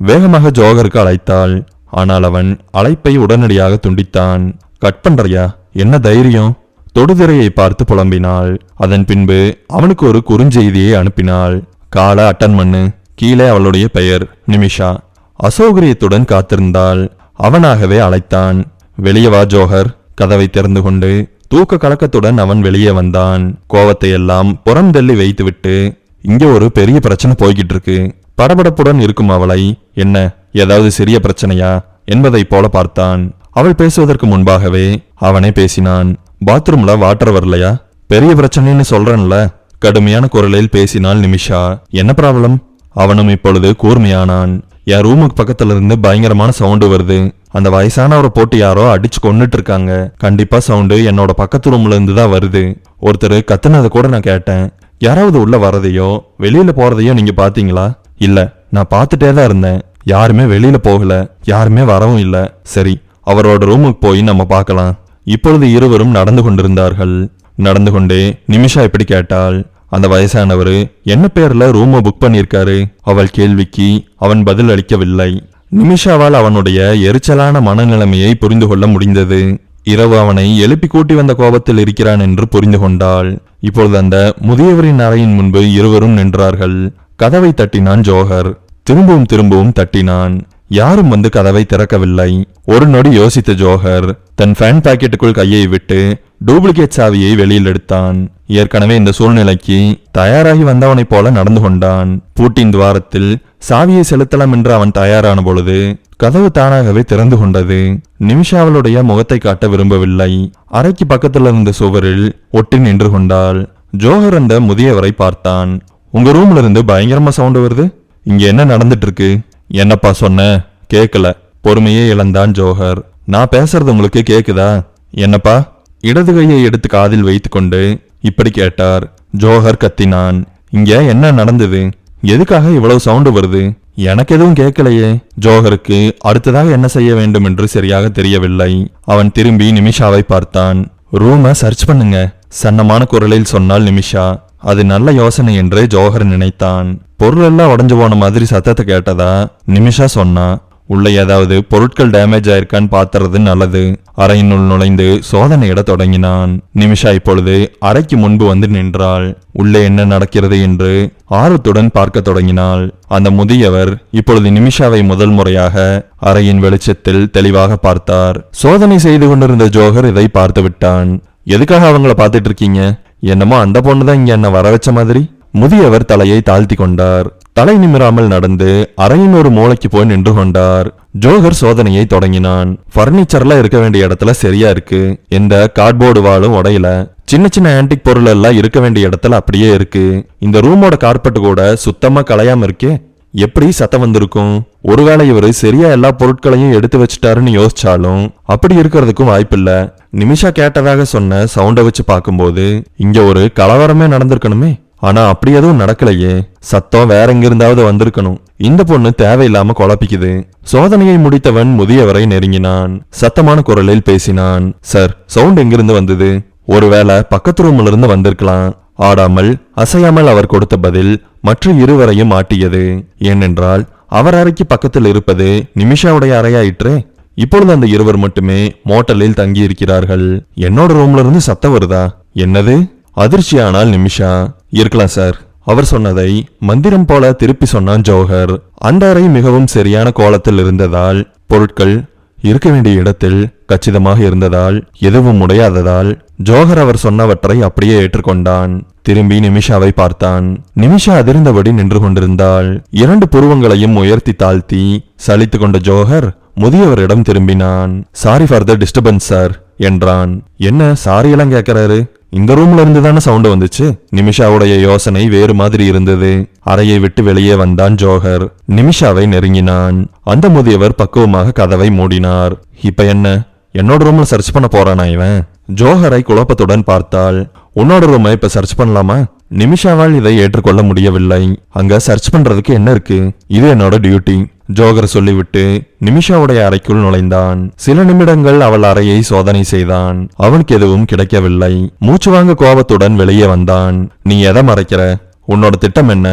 வேகமாக ஜோஹருக்கு அழைத்தாள். ஆனால் அவன் அழைப்பை உடனடியாக துண்டித்தான். கட் பண்றியா? என்ன தைரியம்? தொடுதிரையை பார்த்து புலம்பினாள். அதன் பின்பு அவனுக்கு ஒரு குறுஞ்செய்தியை அனுப்பினாள். காலை அட்டன் பண்ணு. கீழே அவளுடைய பெயர் நிமிஷா. அசௌகரியத்துடன் காத்திருந்தாள். அவனாகவே அழைத்தான். வெளியே வா ஜோஹர். கதவை திறந்து கொண்டு தூக்க கலக்கத்துடன் அவன் வெளியே வந்தான். கோவத்தை எல்லாம் புறம் தள்ளி வைத்துவிட்டு, இங்க ஒரு பெரிய பிரச்சனை போய்கிட்டு இருக்கு. படபடப்புடன் இருக்கும் அவளை, என்ன ஏதாவது சிறிய பிரச்சனையா என்பதை போல பார்த்தான். அவள் பேசுவதற்கு முன்பாகவே அவனே பேசினான். பாத்ரூம்ல வாட்டர் வரலையா? பெரிய பிரச்சனைன்னு சொல்றேன்ல. கடுமையான குரலில் பேசினாள் நிமிஷா. என்ன ப்ராப்ளம்? அவனும் இப்பொழுது கூர்மையானான். என் ரூமுக்கு பக்கத்துல இருந்து பயங்கரமான சவுண்டு வருது. அந்த வயசானவரை போட்டு யாரோ அடிச்சு கொன்னுட்டு இருக்காங்க. கண்டிப்பா சவுண்டு என்னோட பக்கத்து ரூம்ல இருந்து தான் வருது. ஒருத்தர் கத்துனதை கூட நான் கேட்டேன். யாராவது உள்ள வரதையோ வெளியில போறதையோ நீங்க பாத்தீங்களா? இல்ல, நான் பார்த்துட்டே தான் இருந்தேன். யாருமே வெளியில போகல, யாருமே வரவும் இல்ல. சரி, அவரோட ரூமுக்கு போய் நம்ம பார்க்கலாம். இப்பொழுது இருவரும் நடந்து கொண்டிருந்தார்கள். நடந்து கொண்டே நிமிஷா எப்படி கேட்டாள், அந்த வயசானவரு என்ன பேர்ல ரூமை புக் பண்ணிருக்காரு? அவள் கேள்விக்கு அவன் பதில் அளிக்கவில்லை. நிமிஷாவால் அவனுடைய எரிச்சலான மனநிலைமையை புரிந்து கொள்ள முடிந்தது. இரவு அவனை எழுப்பி கூட்டி வந்த கோபத்தில் இருக்கிறான் என்று புரிந்து கொண்டாள். இப்பொழுது அந்த முதியவரின் அறையின் முன்பு இருவரும் நின்றார்கள். கதவை தட்டினான் ஜோஹர். திரும்பவும் திரும்பவும் தட்டினான். யாரும் வந்து கதவை திறக்கவில்லை. ஒரு நொடி யோசித்த ஜோஹர் தன் ஃபேன் பாக்கெட்டுக்குள் கையை விட்டு டூப்ளிகேட் சாவியை வெளியில் எடுத்தான். ஏற்கனவே இந்த சூழ்நிலைக்கு தயாராகி வந்தவனைப் போல நடந்து கொண்டான். பூட்டின் துவாரத்தில் சாவியை செலுத்தலாம் என்று அவன் தயாரான பொழுது கதவு தானாகவே திறந்து கொண்டது. நிமிஷாவளுடைய முகத்தை காட்ட விரும்பவில்லை. அறைக்கு பக்கத்தில் இருந்த சுவரில் ஒட்டி நின்று கொண்டாள். ஜோஹர் அந்த முதியவரை பார்த்தான். உங்க ரூம்ல இருந்து பயங்கரமா சவுண்ட் வருது. இங்க என்ன நடந்துட்டு இருக்கு? என்னப்பா சொன்ன? கேட்கல. பொறுமையே இழந்தான் ஜோஹர். நான் பேசுறது உங்களுக்கு கேக்குதா? என்னப்பா? இடது கையை எடுத்து காதில் வைத்து கொண்டு இப்படி கேட்டார். ஜோஹர் கத்தினான். இங்க என்ன நடந்தது? எதுக்காக இவ்வளவு சவுண்டு வருது? எனக்கு எதுவும் கேட்கலையே. ஜோஹருக்கு அடுத்ததாக என்ன செய்ய வேண்டும் என்று சரியாக தெரியவில்லை. அவன் திரும்பி நிமிஷாவை பார்த்தான். ரூமை சர்ச் பண்ணுங்க, சன்னமான குரலில் சொன்னாள் நிமிஷா. அது நல்ல யோசனை என்று ஜோஹர் நினைத்தான். பொருள் எல்லாம் உடஞ்சு போன மாதிரி சத்தத்தை கேட்டதா நிமிஷா சொன்னா. உள்ள ஏதாவது பொருட்கள் டேமேஜ் ஆயிருக்கான்னு பாத்துறது நல்லது. அறையினுள் நுழைந்து சோதனையிட தொடங்கினான். நிமிஷா இப்பொழுது அறைக்கு முன்பு வந்து நின்றாள். உள்ளே என்ன நடக்கிறது என்று ஆர்வத்துடன் பார்க்க தொடங்கினாள். அந்த முதியவர் இப்பொழுது நிமிஷாவை முதல் முறையாக அறையின் வெளிச்சத்தில் தெளிவாக பார்த்தார். சோதனை செய்து கொண்டிருந்த ஜோஹர் இதை பார்த்து விட்டான். எதுக்காக அவங்கள பார்த்துட்டு இருக்கீங்க? என்னமோ அந்த பொண்ணுதான் இங்க என்ன வர வச்ச மாதிரி. முதியவர் தலையை தாழ்த்தி கொண்டார். தலை நிமிராமல் நடந்து அறையின் ஒரு மூளைக்கு போய் நின்று கொண்டார். ஜோஹர் சோதனையை தொடங்கினான். பர்னிச்சர்ல இருக்க வேண்டிய இடத்துல சரியா இருக்கு. எந்த கார்ட்போர்டு வாலும் உடையல. சின்ன சின்ன ஆன்டிக் பொருள் எல்லாம் இருக்க வேண்டிய இடத்துல அப்படியே இருக்கு. இந்த ரூமோட கார்பெட் கூட சுத்தமா கலையாம இருக்கே. எப்படி சத்தம் வந்திருக்கும்? ஒருவேளை இவரு சரியா எல்லா பொருட்களையும் எடுத்து வச்சுட்டாருன்னு யோசிச்சாலும் அப்படி இருக்கிறதுக்கும் வாய்ப்பில்ல. நிமிஷா கேட்டதாக சொன்ன சவுண்ட வச்சு பார்க்கும்போது இங்க ஒரு கலவரமே நடந்திருக்கணுமே. ஆனா அப்படி எதுவும் நடக்கலையே. சத்தம் வேற எங்கிருந்தாவது வந்திருக்கணும். இந்த பொண்ணு தேவையில்லாம குழப்பிக்குது. சோதனையை முடித்தவன் முதியவரை நெருங்கினான். சத்தமான குரலில் பேசினான். சார், சவுண்ட் எங்கிருந்து வந்தது? ஒருவேளை பக்கத்து ரூம்ல இருந்து வந்திருக்கலாம். ஆடாமல் அசையாமல் அவர் கொடுத்த பதில் மற்ற இருவரையும் ஆட்டியது. ஏனென்றால் அவர் அறைக்கு பக்கத்தில் இருப்பது நிமிஷாவுடைய அறையாயிற்றே. இப்பொழுது அந்த இருவர் மட்டுமே மோட்டலில் தங்கி இருக்கிறார்கள். என்னோட ரூம்ல இருந்து சத்தம் வருதா? என்னது? அதிர்ச்சியானால் நிமிஷா. இருக்கலாம் சார். அவர் சொன்னதை மந்திரம் போல திருப்பி சொன்னான் ஜோஹர். அந்த அறை மிகவும் சரியான கோலத்தில் இருந்ததால், பொருட்கள் இருக்க வேண்டிய இடத்தில் கச்சிதமாக இருந்ததால், எதுவும் உடையாததால் ஜோஹர் அவர் சொன்னவற்றை அப்படியே ஏற்றுக்கொண்டான். திரும்பி நிமிஷாவை பார்த்தான். நிமிஷா அதிர்ந்தபடி நின்று கொண்டிருந்தாள். 2 புருவங்களையும் உயர்த்தி தாழ்த்தி சலித்து கொண்ட ஜோஹர் முதியவரிடம் திரும்பினான். Sorry for the disturbance sir என்றான். என்ன சாரி எல்லாம் கேட்கிறாரு? இந்த ரூம்ல இருந்து தானே சவுண்ட் வந்துச்சு. நிமிஷாவுடைய யோசனை வேறு மாதிரி இருந்தது. அறையை விட்டு வெளியே வந்தான் ஜோஹர். நிமிஷாவை நெருங்கினான். அந்த முதியவர் பக்குவமாக கதவை மூடினார். இப்ப என்ன, என்னோட ரூம்ல சர்ச் பண்ண போறானா இவன்? ஜோஹரை குழப்பத்துடன் பார்த்தாள். உன்னோட ரூமை இப்ப சர்ச் பண்ணலாமா? நிமிஷாவால் இதை ஏற்றுக்கொள்ள முடியவில்லை. அங்க சர்ச் பண்றதுக்கு என்ன இருக்கு? இது என்னோட டியூட்டி, ஜோஹர் சொல்லிவிட்டு நிமிஷாவுடைய அறைக்குள் நுழைந்தான். சில நிமிடங்கள் அவள் அறையை சோதனை செய்தான். அவனுக்கு எதுவும் கிடைக்கவில்லை. மூச்சு வாங்க கோபத்துடன் வெளியே வந்தான். நீ எதை மறைக்கிற? உன்னோட திட்டம் என்ன?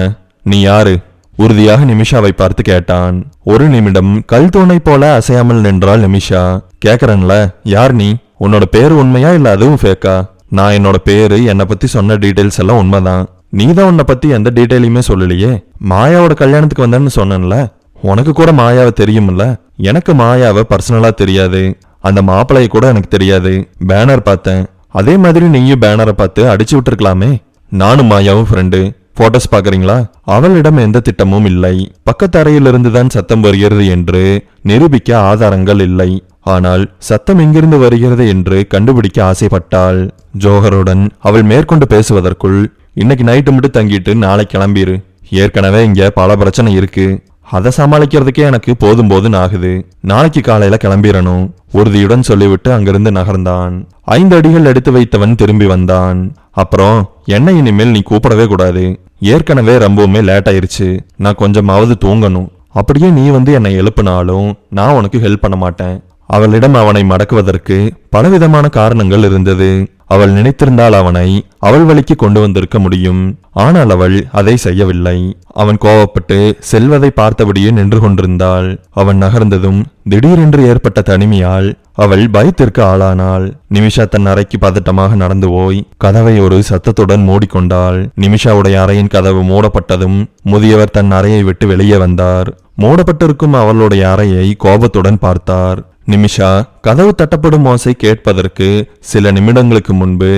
நீ யாரு? உறுதியாக நிமிஷாவை பார்த்து கேட்டான். ஒரு நிமிடம் கல் தூணை போல அசையாமல் நின்றாள் நிமிஷா. கேக்குறன்ல, யார் நீ? உன்னோட பேரு உண்மையா இல்ல அதுவும் ஃபேக்கா? நான் என்னோட பேரு, என்னை பத்தி சொன்ன டீடைல்ஸ் எல்லாம் உண்மைதான். நீதான் உன்னை பத்தி எந்த டீடைலுமே சொல்லலையே. மாயாவோட கல்யாணத்துக்கு வந்தேன்னு சொன்னேன்ல, உனக்கு கூட மாயாவை தெரியும்ல. எனக்கு மாயாவை பர்சனலா தெரியாது. அந்த மாப்பிளைய கூட எனக்கு தெரியாது. பேனர் பார்த்தேன். அதே மாதிரி நீயும் பேனரை பார்த்து அடிச்சு விட்டுருக்கலாமே. நானும் மாயாவும் ஃப்ரெண்டு. போட்டோஸ் பாக்குறீங்களா? அவளிடம் எந்த திட்டமும் இல்லை. பக்கத்து அறையிலிருந்துதான் சத்தம் வருகிறது என்று நிரூபிக்க ஆதாரங்கள் இல்லை. ஆனால் சத்தம் எங்கிருந்து வருகிறது என்று கண்டுபிடிக்க ஆசைப்பட்டாள். ஜோஹருடன் அவள் மேற்கொண்டு பேசுவதற்குள், இன்னைக்கு நைட்டு மட்டும் தங்கிட்டு நாளை கிளம்பிரு. ஏற்கனவே இங்க பல பிரச்சனை இருக்கு. அதை சமாளிக்கிறதுக்கே எனக்கு போதும் போதுன்னு ஆகுது. நாளைக்கு காலையில கிளம்பிடணும், உறுதியுடன் சொல்லிவிட்டு அங்கிருந்து நகர்ந்தான். 5 அடிகள் எடுத்து வைத்தவன் திரும்பி வந்தான். அப்புறம் என்ன, இனிமேல் நீ கூப்பிடவே கூடாது. ஏற்கனவே ரொம்பவுமே லேட் ஆயிருச்சு. நான் கொஞ்சமாவது தூங்கணும். அப்படியே நீ வந்து என்னை எழுப்பினாலும் நான் உனக்கு ஹெல்ப் பண்ண மாட்டேன். அவளிடம் அவனை மடக்குவதற்கு பலவிதமான காரணங்கள் இருந்தது. அவள் நினைத்திருந்தால் அவனை அவள் வழிக்கு கொண்டு வந்திருக்க முடியும். ஆனால் அவள் அதை செய்யவில்லை. அவன் கோபப்பட்டு செல்வதை பார்த்தபடியே நின்று கொண்டிருந்தாள். அவன் நகர்ந்ததும் திடீரென்று ஏற்பட்ட தனிமையால் அவள் பயத்திற்கு ஆளானாள். நிமிஷா தன் அறைக்கு பதட்டமாக நடந்து போய் கதவை ஒரு சத்தத்துடன் மூடிக்கொண்டாள். நிமிஷாவுடைய அறையின் கதவு மூடப்பட்டதும் முதியவர் தன் அறையை விட்டு வெளியே வந்தார். மூடப்பட்டிருக்கும் அவளுடைய அறையை கோபத்துடன் பார்த்தார். நிமிஷா கதவு தட்டப்படும் ஓசை கேட்பதற்கு சில நிமிடங்களுக்கு முன்பு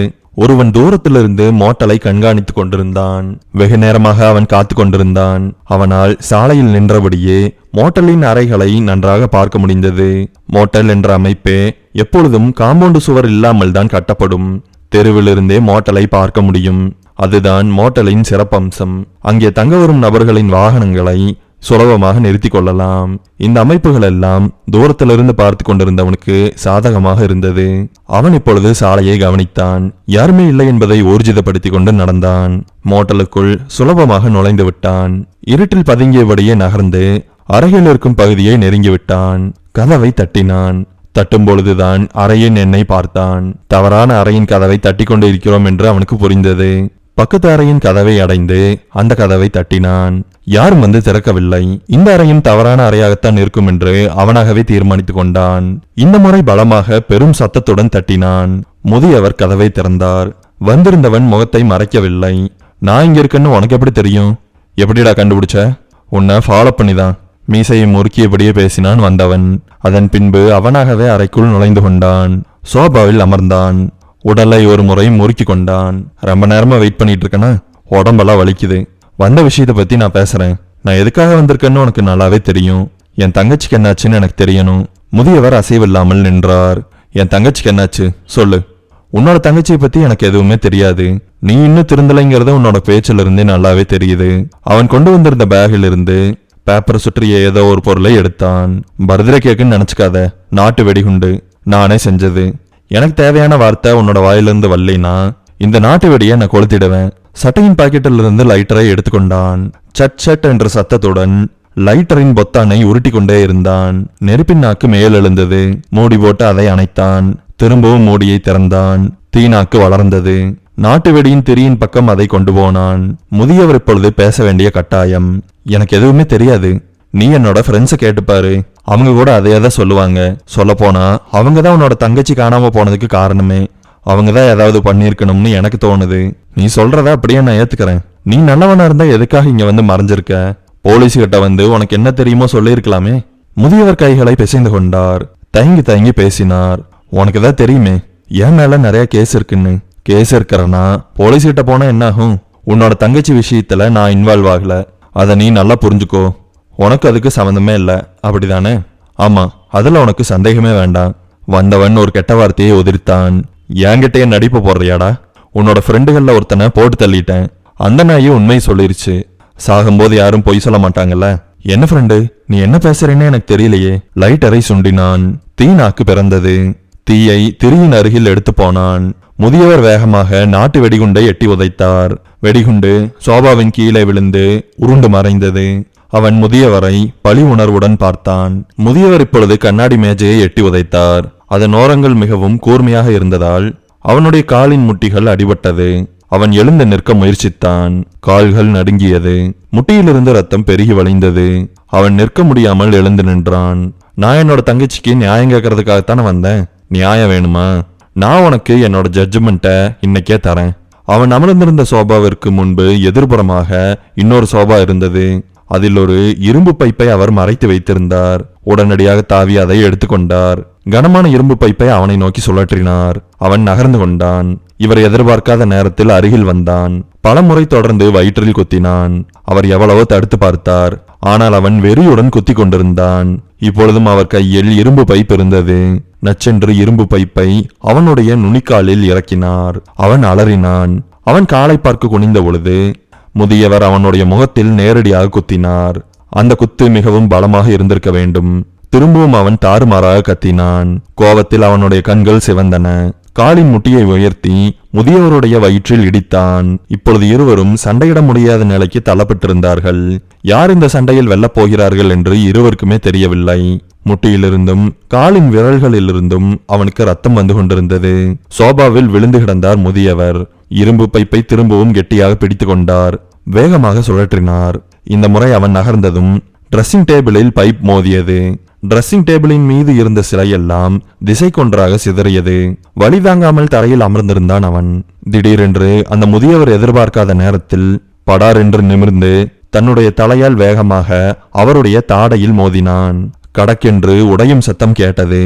ஒருவன் தூரத்திலிருந்து மோட்டலை கண்காணித்துக் கொண்டிருந்தான். வெகு நேரமாக அவன் காத்து கொண்டிருந்தான். அவனால் சாலையில் நின்றபடியே மோட்டலின் அறைகளை நன்றாக பார்க்க முடிந்தது. மோட்டல் என்ற அமைப்பே எப்பொழுதும் காம்பவுண்டு சுவர் இல்லாமல் தான் கட்டப்படும். தெருவிலிருந்தே மோட்டலை பார்க்க முடியும். அதுதான் மோட்டலின் சிறப்பம்சம். அங்கே தங்க வரும் நபர்களின் வாகனங்களை சுலபமாக நிறுத்தி கொள்ளலாம். இந்த அமைப்புகள் எல்லாம் தூரத்திலிருந்து பார்த்து கொண்டிருந்தவனுக்கு சாதகமாக இருந்தது. அவன் இப்பொழுது சாலையை கவனித்தான். யாருமே இல்லை என்பதை ஊர்ஜிதப்படுத்திக் கொண்டு நடந்தான். மோட்டலுக்குள் சுலபமாக நுழைந்து விட்டான். இருட்டில் பதுங்கியபடியே நகர்ந்து அறையில் இருக்கும் பகுதியை நெருங்கிவிட்டான். கதவை தட்டினான். தட்டும் பொழுதுதான் அறையின் எண்ணை பார்த்தான். தவறான அறையின் கதவை தட்டி கொண்டு இருக்கிறோம் என்று அவனுக்கு புரிந்தது. பக்கத்து அறையின் கதவை அடைந்து அந்த கதவை தட்டினான். யாரும் வந்து திறக்கவில்லை. இந்த அறையும் தவறான அறையாகத்தான் இருக்கும் என்று அவனாகவே தீர்மானித்துக் கொண்டான். இந்த முறை பலமாக பெரும் சத்தத்துடன் தட்டினான். முதியவர் கதவை திறந்தார். வந்திருந்தவன் முகத்தை மறைக்கவில்லை. நான் இங்க இருக்குன்னு உனக்கு எப்படி தெரியும்? எப்படிடா கண்டுபிடிச்ச? உன்னை ஃபாலோ பண்ணிதான். மீசையை முறுக்கியபடியே பேசினான் வந்தவன். அதன் பின்பு அவனாகவே அறைக்குள் நுழைந்து கொண்டான். சோபாவில் அமர்ந்தான். உடலை ஒரு முறை முறுக்கி கொண்டான். ரொம்ப நேரமா வெயிட் பண்ணிட்டு இருக்கனா? உடம்பெல்லாம் வலிக்குது. வந்த விஷயத்தை பத்தி நான் பேசுறேன். நான் எதுக்காக வந்திருக்கேன்னு உனக்கு நல்லாவே தெரியும். என் தங்கச்சிக்கு என்னாச்சுன்னு எனக்கு தெரியணும். முதியவர் அசைவில்லாமல் நின்றார். என் தங்கச்சிக்கு என்னாச்சு சொல்லு. உன்னோட தங்கச்சியை பத்தி எனக்கு எதுவுமே தெரியாது. நீ இன்னும் திருந்தலைங்கிறத உன்னோட பேச்சில இருந்தே நல்லாவே தெரியுது. அவன் கொண்டு வந்திருந்த பேகில் இருந்து பேப்பரை சுற்றிய ஏதோ ஒரு பொருளை எடுத்தான். பர்த்டே கேக்குன்னு நினைச்சுக்காத. நாட்டு வெடிகுண்டு. நானே செஞ்சது. எனக்கு தேவையான வார்த்தை உன்னோட வாயிலிருந்து வரலைனா இந்த நாட்டு வெடியை நான் கொளுத்திடுவேன். சட்டையின் பாக்கெட்டில் இருந்து லைட்டரை எடுத்துக்கொண்டான். சட் சட் என்ற சத்தத்துடன் லைட்டரின் பொத்தானை உருட்டி கொண்டே இருந்தான். நெருப்பின் நாக்கு மேல் எழுந்தது. மூடி போட்டு அதை அணைத்தான். திரும்பவும் மூடியை திறந்தான். தீநாக்கு வளர்ந்தது. நாட்டு வெடியின் திரியின் பக்கம் அதை கொண்டு போனான். முதியவர் இப்பொழுது பேச வேண்டிய கட்டாயம். எனக்கு எதுவுமே தெரியாது. நீ என்னோட ஃப்ரெண்ட்ஸை கேட்டுப்பாரு. அவங்க கூட அதையே தான் சொல்லுவாங்க. சொல்ல போனா அவங்க தான் உன்னோட தங்கச்சி காணாம போனதுக்கு காரணமே. அவங்க தான் ஏதாவது பண்ணியிருக்கணும்னு எனக்கு தோணுது. நீ சொல்றத அப்படியே நான் ஏத்துக்கிறேன். நீ நல்லவனா இருந்தா எதுக்காக இங்க வந்து மறைஞ்சிருக்க? போலீஸ் கிட்ட வந்து உனக்கு என்ன தெரியுமோ சொல்லியிருக்கலாமே. முதியவர் கைகளை பிசைந்து கொண்டார். தயங்கி தயங்கி பேசினார். உனக்கு தான் தெரியுமே என் மேல நிறைய கேஸ் இருக்குன்னு. கேஸ் இருக்கிறனா போலீஸ் கிட்ட போனா என்ன ஆகும்? உன்னோட தங்கச்சி விஷயத்துல நான் இன்வால்வ் ஆகல. அதை நீ நல்லா புரிஞ்சுக்கோ. உனக்கு அதுக்கு சம்மந்தமே இல்ல, அப்படிதானே? ஆமா, அதுல உனக்கு சந்தேகமே வேண்டாம். வந்தவன் ஒரு கெட்ட வார்த்தையை உதிர்த்தான். என்கிட்டயே நடிப்பு போடுறியாடா? உன்னோட ஃப்ரெண்டுகள்ல ஒருத்தனை போட்டு தள்ளிட்டேன். அந்த நாயே உண்மை சொல்லிருச்சு. சாகும்போது யாரும் பொய் சொல்ல மாட்டாங்கல்ல. என்ன ஃப்ரெண்டு, நீ என்ன பேசுறேன்னு எனக்கு தெரியலையே. லைட்டரை சுண்டினான். தீ நாக்கு பிறந்தது. தீயை திரியின் அருகில் எடுத்து போனான். முதியவர் வேகமாக நாட்டு வெடிகுண்டை எட்டி உதைத்தார். வெடிகுண்டு சோபாவின் கீழே விழுந்து உருண்டு மறைந்தது. அவன் முதியவரை பழி உணர்வுடன் பார்த்தான். முதியவர் இப்பொழுது கண்ணாடி மேஜையை எட்டி உதைத்தார். அதன் ஓரங்கள் மிகவும் கூர்மையாக இருந்ததால் அவனுடைய காலின் முட்டிகள் அடிபட்டது. அவன் எழுந்து நிற்க முயற்சித்தான். கால்கள் நடுங்கியது. முட்டியிலிருந்து ரத்தம் பெருகி வழிந்தது. அவன் நிற்க முடியாமல் எழுந்து நின்றான். நான் என்னோட தங்கச்சிக்கு நியாயம் கேட்கறதுக்காகத்தானே வந்தேன். நியாயம் வேணுமா? நான் உனக்கு என்னோட ஜட்ஜ்மெண்ட்டை இன்னைக்கே தரேன். அவன் அமர்ந்திருந்த சோபாவிற்கு முன்பு எதிர்புறமாக இன்னொரு சோபா இருந்தது. அதில் ஒரு இரும்பு பைப்பை அவர் மறைத்து வைத்திருந்தார். உடனடியாக தாவி அதை எடுத்துக்கொண்டார். கனமான இரும்பு பைப்பை அவனை நோக்கி சுழற்றினார். அவன் நகர்ந்து கொண்டான். இவர் எதிர்பார்க்காத நேரத்தில் அருகில் வந்தான். பல முறை தொடர்ந்து வயிற்றில் குத்தினான். அவர் எவ்வளவோ தடுத்து பார்த்தார். ஆனால் அவன் வெறியுடன் குத்தி கொண்டிருந்தான். இப்பொழுதும் அவர் கையில் இரும்பு பைப் இருந்தது. நச்சென்று இரும்பு பைப்பை அவனுடைய நுனிக்காலில் இறக்கினார். அவன் அலறினான். அவன் காலை பார்க்க குனிந்த பொழுது முதியவர் அவனுடைய முகத்தில் நேரடியாக குத்தினார். அந்த குத்து மிகவும் பலமாக இருந்திருக்க வேண்டும். திரும்பவும் அவன் தாறுமாறாக கத்தினான். கோபத்தில் அவனுடைய கண்கள் சிவந்தன. காலின் முட்டியை உயர்த்தி முதியவருடைய வயிற்றில் இடித்தான். இப்பொழுது இருவரும் சண்டையிட முடியாத நிலைக்கு தள்ளப்பட்டிருந்தார்கள். யார் இந்த சண்டையில் வெல்லப் போகிறார்கள் என்று இருவருக்குமே தெரியவில்லை. முட்டியிலிருந்தும் காலின் விரல்களிலிருந்தும் அவனுக்கு ரத்தம் வந்து கொண்டிருந்தது. சோபாவில் விழுந்து கிடந்தார் முதியவர். இரும்பு பைப்பை திரும்பவும் கெட்டியாக பிடித்து கொண்டார். வேகமாக சுழற்றினார். இந்த முறை அவன் நகர்ந்ததும் டிரெஸ்ஸிங் டேபிளில் பைப் மோதியது. டிரெஸ்ஸிங் டேபிளின் மீது இருந்த சிலையெல்லாம் திசை கொன்றாக சிதறியது. வலி தாங்காமல் தரையில் அமர்ந்திருந்தான் அவன். திடீரென்று அந்த முதியவர் எதிர்பார்க்காத நேரத்தில் படார் என்று நிமிர்ந்து தன்னுடைய தலையால் வேகமாக அவருடைய தாடையில் மோதினான். கடக்கென்று உடையும் சத்தம் கேட்டது.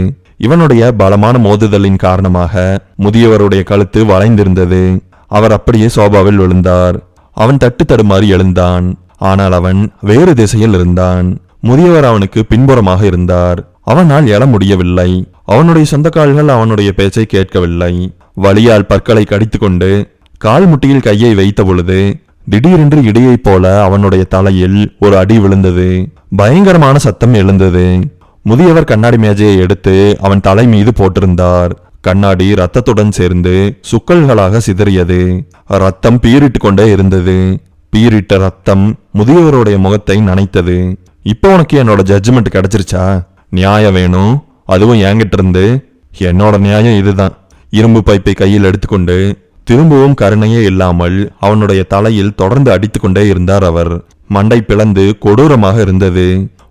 இவனுடைய பலமான மோதுதலின் காரணமாக முதியவருடைய கழுத்து வளைந்திருந்தது. அவர் அப்படியே சோபாவில் விழுந்தார். அவன் தட்டு தடுமாறி எழுந்தான். ஆனால் அவன் வேறு திசையில் இருந்தான். முதியவர் அவனுக்கு பின்புறமாக இருந்தார். அவனால் எழ முடியவில்லை. அவனுடைய சொந்த கால்கள் அவனுடைய பேச்சை கேட்கவில்லை. வலியால் பற்களை கடித்துக்கொண்டு கால் முட்டியில் கையை வைத்த பொழுது திடீரென்று இடியைப் போல அவனுடைய தலையில் ஒரு அடி விழுந்தது. பயங்கரமான சத்தம் எழுந்தது. முதியவர் கண்ணாடி மேஜையை எடுத்து அவன் தலை மீது போட்டிருந்தார். கண்ணாடி ரத்தத்துடன் சேர்ந்து சுக்கல்களாக சிதறியது. ரத்தம் பீறிட்டு கொண்டே இருந்தது. பீறிட்ட ரத்தம் முதியவருடைய முகத்தை நனைத்தது. இப்போ உனக்கு என்னோட ஜட்ஜ்மெண்ட் கிடைச்சிருச்சா? நியாயம் வேணும், அதுவும் என்கிட்ட இருந்து. என்னோட நியாயம் இதுதான். இரும்பு பைப்பை கையில் எடுத்துக்கொண்டு திரும்பவும் கருணையே இல்லாமல் அவனுடைய தலையில் தொடர்ந்து அடித்துக்கொண்டே இருந்தார் அவர். மண்டை பிளந்து கொடூரமாக இருந்தது.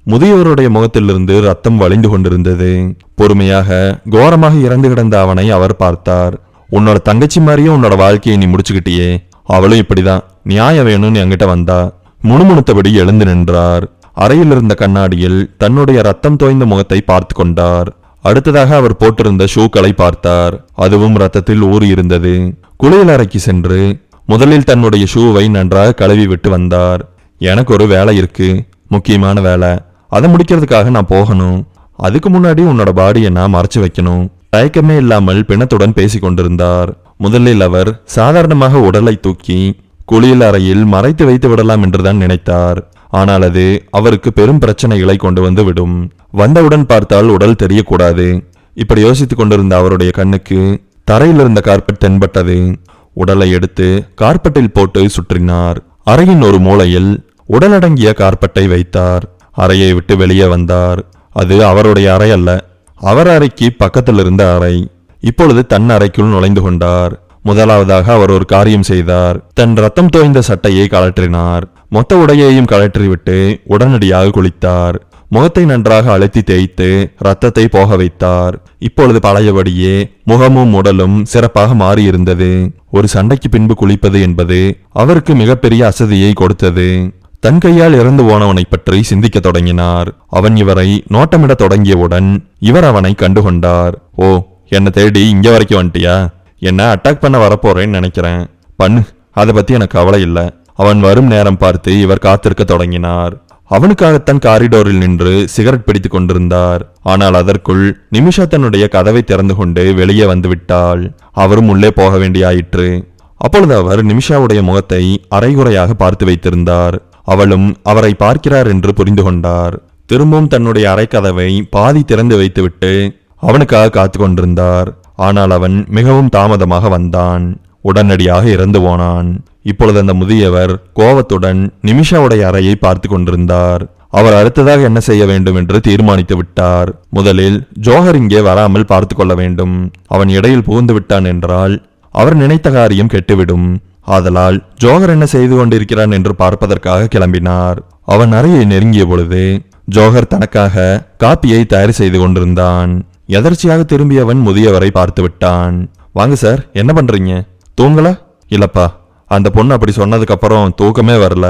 முதியவருடைய முகத்திலிருந்து ரத்தம் வழிந்து கொண்டிருந்தது. பொறுமையாக கோரமாக இறந்து கிடந்த அவனை அவர் பார்த்தார். உன்னோட தங்கச்சி மாதிரியும் உன்னோட வாழ்க்கையை நீ முடிச்சுக்கிட்டியே. அவளும் இப்படிதான் நியாயம் வேணும்னு என்கிட்ட வந்தா. முணுமுணுத்தபடி எழுந்து நின்றார். அறையில் இருந்த கண்ணாடியில் தன்னுடைய ரத்தம் தோய்ந்த முகத்தை பார்த்து கொண்டார். அடுத்ததாக அவர் போட்டிருந்த ஷூக்களை பார்த்தார். அதுவும் ரத்தத்தில் ஊறி இருந்தது. குளியல் அறைக்கு சென்று முதலில் தன்னுடைய ஷூவை நன்றாக கழுவி விட்டு வந்தார். எனக்கு ஒரு வேலை இருக்கு, முக்கியமான வேலை. அதை முடிக்கிறதுக்காக நான் போகணும். அதுக்கு முன்னாடி உன்னோட பாடியை நான் மறைச்சு வைக்கணும். தயக்கமே இல்லாமல் பிணத்துடன் பேசிக் கொண்டிருந்தார். முதலில் அவர் சாதாரணமாக உடலை தூக்கி குளியல் அறையில் மறைத்து வைத்து விடலாம் என்றுதான் நினைத்தார். ஆனால் அது அவருக்கு பெரும் பிரச்சனைகளை கொண்டு வந்து விடும். வந்தவுடன் பார்த்தால் உடல் தெரியக்கூடாது. இப்படி யோசித்துக் கொண்டிருந்த அவருடைய கண்ணுக்கு தரையில் இருந்த கார்பெட் தென்பட்டது. உடலை எடுத்து கார்பெட்டில் போட்டு சுற்றினார். அறையின் ஒரு மூலையில் உடலடங்கிய கார்பெட்டை வைத்தார். அறையை விட்டு வெளியே வந்தார். அது அவருடைய அறை அல்ல, அவர் அறைக்கு பக்கத்தில் இருந்த அறை. இப்பொழுது தன் அறைக்குள் நுழைந்து கொண்டார். முதலாவதாக அவர் ஒரு காரியம் செய்தார். தன் ரத்தம் தோய்ந்த சட்டையை கழற்றினார். மொத்த உடையையும் கழற்றிவிட்டு உடனடியாக குளித்தார். முகத்தை நன்றாக அழுத்தி தேய்த்து ரத்தத்தை போக வைத்தார். இப்பொழுது பழையபடியே முகமும் உடலும் சிறப்பாக மாறியிருந்தது. ஒரு சண்டைக்கு பின்பு குளிப்பது என்பது அவருக்கு மிகப்பெரிய அசதியை கொடுத்தது. தன் கையால் இறந்து போனவனை பற்றி சிந்திக்க தொடங்கினார். அவன் இவரை நோட்டமிட தொடங்கியவுடன் இவர் அவனை கண்டுகொண்டார். ஓ, என்னை தேடி இங்க வரைக்கும் வந்துட்டியா? என்ன அட்டாக் பண்ண வரப்போறேன்னு நினைக்கிறேன். பண்ணு, அதை பத்தி எனக்கு கவலை இல்லை. அவன் வரும் நேரம் பார்த்து இவர் காத்திருக்க தொடங்கினார். அவனுக்காகத்தான் காரிடோரில் நின்று சிகரெட் பிடித்துக் கொண்டிருந்தார். ஆனால் அதற்குள் நிமிஷா தன்னுடைய கதவை திறந்து கொண்டு வெளியே வந்துவிட்டாள். அவரும் உள்ளே போக வேண்டியாயிற்று. அப்பொழுது அவர் நிமிஷாவுடைய முகத்தை அரைகுறையாக பார்த்து வைத்திருந்தார். அவளும் அவரை பார்க்கிறார் என்று புரிந்து கொண்டார். திரும்பவும் தன்னுடைய அரைக்கதவை பாதி திறந்து வைத்துவிட்டு அவனுக்காக காத்து கொண்டிருந்தார். ஆனால் அவன் மிகவும் தாமதமாக வந்தான். உடனடியாக இறந்து போனான். இப்பொழுது அந்த முதியவர் கோபத்துடன் நிமிஷாவுடைய அறையை பார்த்து கொண்டிருந்தார். அவர் அடுத்ததாக என்ன செய்ய வேண்டும் என்று தீர்மானித்து விட்டார். முதலில் ஜோஹர் இங்கே வராமல் பார்த்து கொள்ள வேண்டும். அவன் இடையில் புகுந்து விட்டான் என்றால் அவர் நினைத்த காரியம் கெட்டுவிடும். ஆதலால் ஜோஹர் என்ன செய்து கொண்டிருக்கிறான் என்று பார்ப்பதற்காக கிளம்பினார். அவன் அறையை நெருங்கிய பொழுது ஜோஹர் தனக்காக காப்பியை தயார் செய்து கொண்டிருந்தான். எதர்ச்சியாக திரும்பியவன் முதியவரை பார்த்து விட்டான். வாங்க சார், என்ன பண்றீங்க? தூங்கல? இல்லப்பா, அந்த பொண்ணு அப்படி சொன்னதுக்கு அப்புறம் தூக்கமே வரல.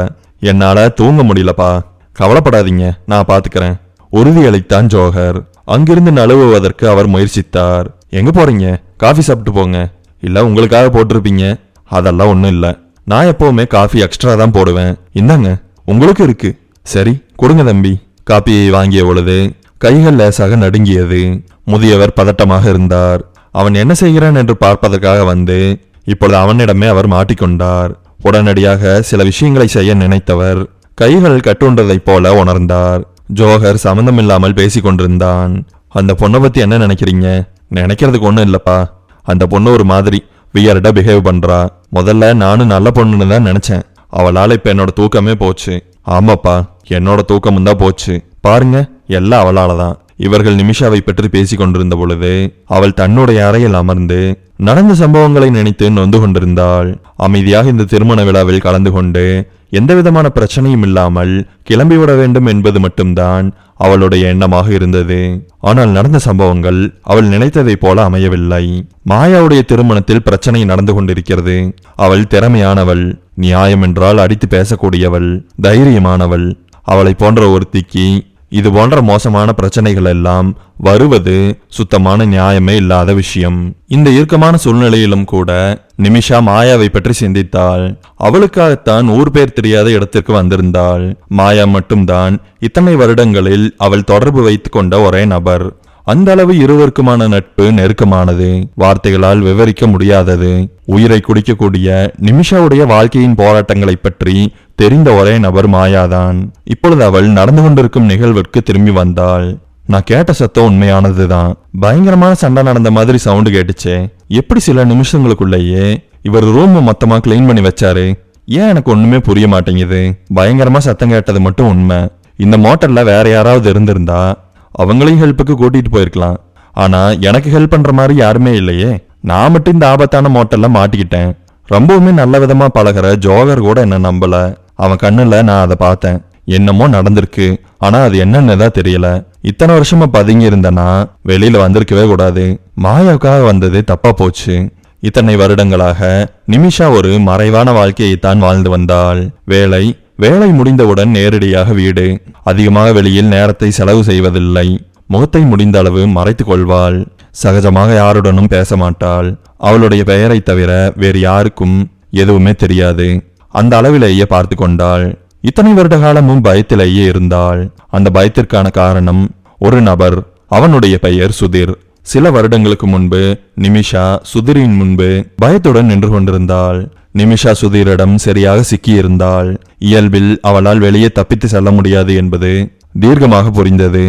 என்னால தூங்க முடியலப்பா. கவலைப்படாதீங்க, நான் பாத்துக்கிறேன், உறுதியளித்தான் ஜோஹர். அங்கிருந்து நழுவுவதற்கு அவர் முயற்சித்தார். எங்க போறீங்க? காஃபி சாப்பிட்டு போங்க. இல்ல உங்களுக்காக போட்டிருப்பீங்க. அதெல்லாம் ஒன்றும் இல்லை. நான் எப்பவுமே காஃபி எக்ஸ்ட்ரா தான் போடுவேன். இந்தாங்க, உங்களுக்கு இருக்கு. சரி கொடுங்க தம்பி. காப்பியை வாங்கிய பொழுது கைகள் லேசாக நடுங்கியது. முதியவர் பதட்டமாக இருந்தார். அவன் என்ன செய்கிறான் என்று பார்ப்பதற்காக வந்து இப்பொழுது அவனிடமே அவர் மாட்டிக்கொண்டார். உடனடியாக சில விஷயங்களை செய்ய நினைத்தவர் கைகள் கட்டுண்டதைப் போல உணர்ந்தார். ஜோஹர் சம்பந்தமில்லாமல் பேசி கொண்டிருந்தான். அந்த பொண்ணை பத்தி என்ன நினைக்கிறீங்க? நினைக்கிறதுக்கு ஒன்றும் இல்லப்பா. அந்த பொண்ணு ஒரு மாதிரி வியர்டா பிஹேவ் பண்றா. முதல்ல நானும் நல்ல பொண்ணுன்னு தான் நினைச்சேன். அவளால இப்ப என்னோட தூக்கமே போச்சு. ஆமாப்பா, என்னோட தூக்கமும் தான் போச்சு. பாருங்க, எல்லாம் அவளாலதான். இவர்கள் நிமிஷாவை பற்றி பேசிக் கொண்டிருந்த பொழுது அவள் தன்னுடைய அறையில் அமர்ந்து நடந்த சம்பவங்களை நினைத்து நொந்து கொண்டிருந்தாள். அமைதியாக இந்த திருமண விழாவில் கலந்து கொண்டு எந்தவிதமான பிரச்சனையும் இல்லாமல் கிளம்பிவிட வேண்டும் என்பது மட்டும்தான் அவளுடைய எண்ணமாக இருந்தது. ஆனால் நடந்த சம்பவங்கள் அவள் நினைத்ததைப் போல அமையவில்லை. மாயாவுடைய திருமணத்தில் பிரச்சனை நடந்து கொண்டிருக்கிறது. அவள் திறமையானவள், நியாயம் என்றால் அடித்து பேசக்கூடியவள், தைரியமானவள். அவளை போன்ற ஒருத்திக்கு இது போன்ற மோசமான பிரச்சனைகள் எல்லாம் வருவது சுத்தமான நியாயமே இல்லாத விஷயம். இந்த இறுக்கமான சூழ்நிலையிலும் கூட நிமிஷா மாயாவை பற்றி சிந்தித்தாள். அவளுக்காகத்தான் ஊர் பேர் தெரியாத இடத்திற்கு வந்திருந்தாள். மாயா மட்டும்தான் இத்தனை வருடங்களில் அவள் தொடர்பு வைத்துக் கொண்ட ஒரே நபர். அந்த அளவு இருவருக்குமான நட்பு நெருக்கமானது, வார்த்தைகளால் விவரிக்க முடியாதது. உயிரை குடிக்கக்கூடிய நிமிஷாவுடைய வாழ்க்கையின் போராட்டங்களை பற்றி தெரிந்த ஒரே நபர் மாயாதான். இப்பொழுது அவள் நடந்து கொண்டிருக்கும் நிகழ்விற்கு திரும்பி வந்தாள். நான் கேட்ட சத்தம் உண்மையானதுதான். பயங்கரமான சண்டை நடந்த மாதிரி சவுண்டு கேட்டுச்சே. எப்படி சில நிமிஷங்களுக்குள்ளேயே இவர் ரூம் மொத்தமா கிளீன் பண்ணி வச்சாரு? ஏன் எனக்கு ஒண்ணுமே புரிய மாட்டேங்குது. பயங்கரமா சத்தம் கேட்டது மட்டும் உண்மை. இந்த மோட்டர்ல வேற யாராவது இருந்திருந்தா அவங்களையும் ஹெல்ப்புக்கு கூட்டிட்டு போயிருக்கலாம். ஆனா எனக்கு ஹெல்ப் பண்ற மாதிரி யாருமே இல்லையே. நான் மட்டும் இந்த ஆபத்தான மோட்டர்ல மாட்டிக்கிட்டேன். ரொம்பவுமே நல்ல விதமா பழகிற ஜோகர் கூட என்ன நம்பல. அவன் கண்ணுல நான் அதை பார்த்தேன். என்னமோ நடந்திருக்கு, ஆனா அது என்னன்னுதான் தெரியல. இத்தனை வருஷமா பதுங்கி இருந்தனா வெளியில வந்திருக்கவே கூடாது. மாயாவுக்காக வந்தது தப்பா போச்சு. இத்தனை வருடங்களாக நிமிஷா ஒரு மறைவான வாழ்க்கையை தான் வாழ்ந்து வந்தாள். வேலை முடிந்தவுடன் நேரடியாக வீடு. அதிகமாக வெளியில் நேரத்தை செலவு செய்வதில்லை. முகத்தை முடிந்த அளவு மறைத்துக் கொள்வாள். சகஜமாக யாருடனும் பேச மாட்டாள். அவளுடைய பெயரை தவிர வேறு யாருக்கும் எதுவுமே தெரியாது. அந்த அளவிலேயே பார்த்து கொண்டாள். இத்தனை வருட காலமும் பயத்திலேயே இருந்தாள். அந்த பயத்திற்கான காரணம் ஒரு நபர். அவனுடைய பெயர் சுதீர். சில வருடங்களுக்கு முன்பு நிமிஷா சுதீரின் முன்பு பயத்துடன் நின்று கொண்டிருந்தாள். நிமிஷா சுதீரிடம் சரியாக சிக்கியிருந்தாள். இயல்பில் அவளால் வெளியே தப்பித்து செல்ல முடியாது என்பது தீர்க்கமாக புரிந்தது.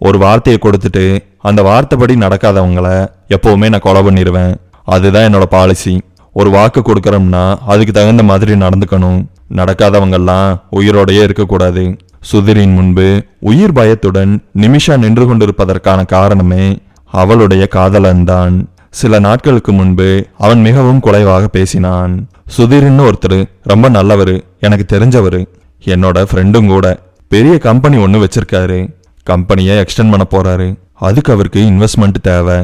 ஒரு வார்த்தையை கொடுத்துட்டு அந்த வார்த்தைப்படி நடக்காதவங்கள எப்பவுமே நான் கொலை பண்ணிடுவேன். அதுதான் என்னோட பாலிசி. ஒரு வாக்கு கொடுக்கறோம்னா அதுக்கு தகுந்த மாதிரி நடந்துக்கணும். நடக்காதவங்கெல்லாம் உயிரோடையே இருக்கக்கூடாது. சுதீரின் முன்பு உயிர் பயத்துடன் நிமிஷா நின்று கொண்டிருப்பதற்கான காரணமே அவளுடைய காதலன்தான். சில நாட்களுக்கு முன்பு அவன் மிகவும் குறைவாக பேசினான். சுதீர்னு ஒருத்தர் ரொம்ப நல்லவரு, எனக்கு தெரிஞ்சவரு, என்னோட ஃப்ரெண்டும் கூட. பெரிய கம்பெனி ஒன்று வச்சிருக்காரு. கம்பெனியை எக்ஸ்டெண்ட் பண்ண போறாரு. அதுக்கு அவருக்கு இன்வெஸ்ட்மெண்ட் தேவை.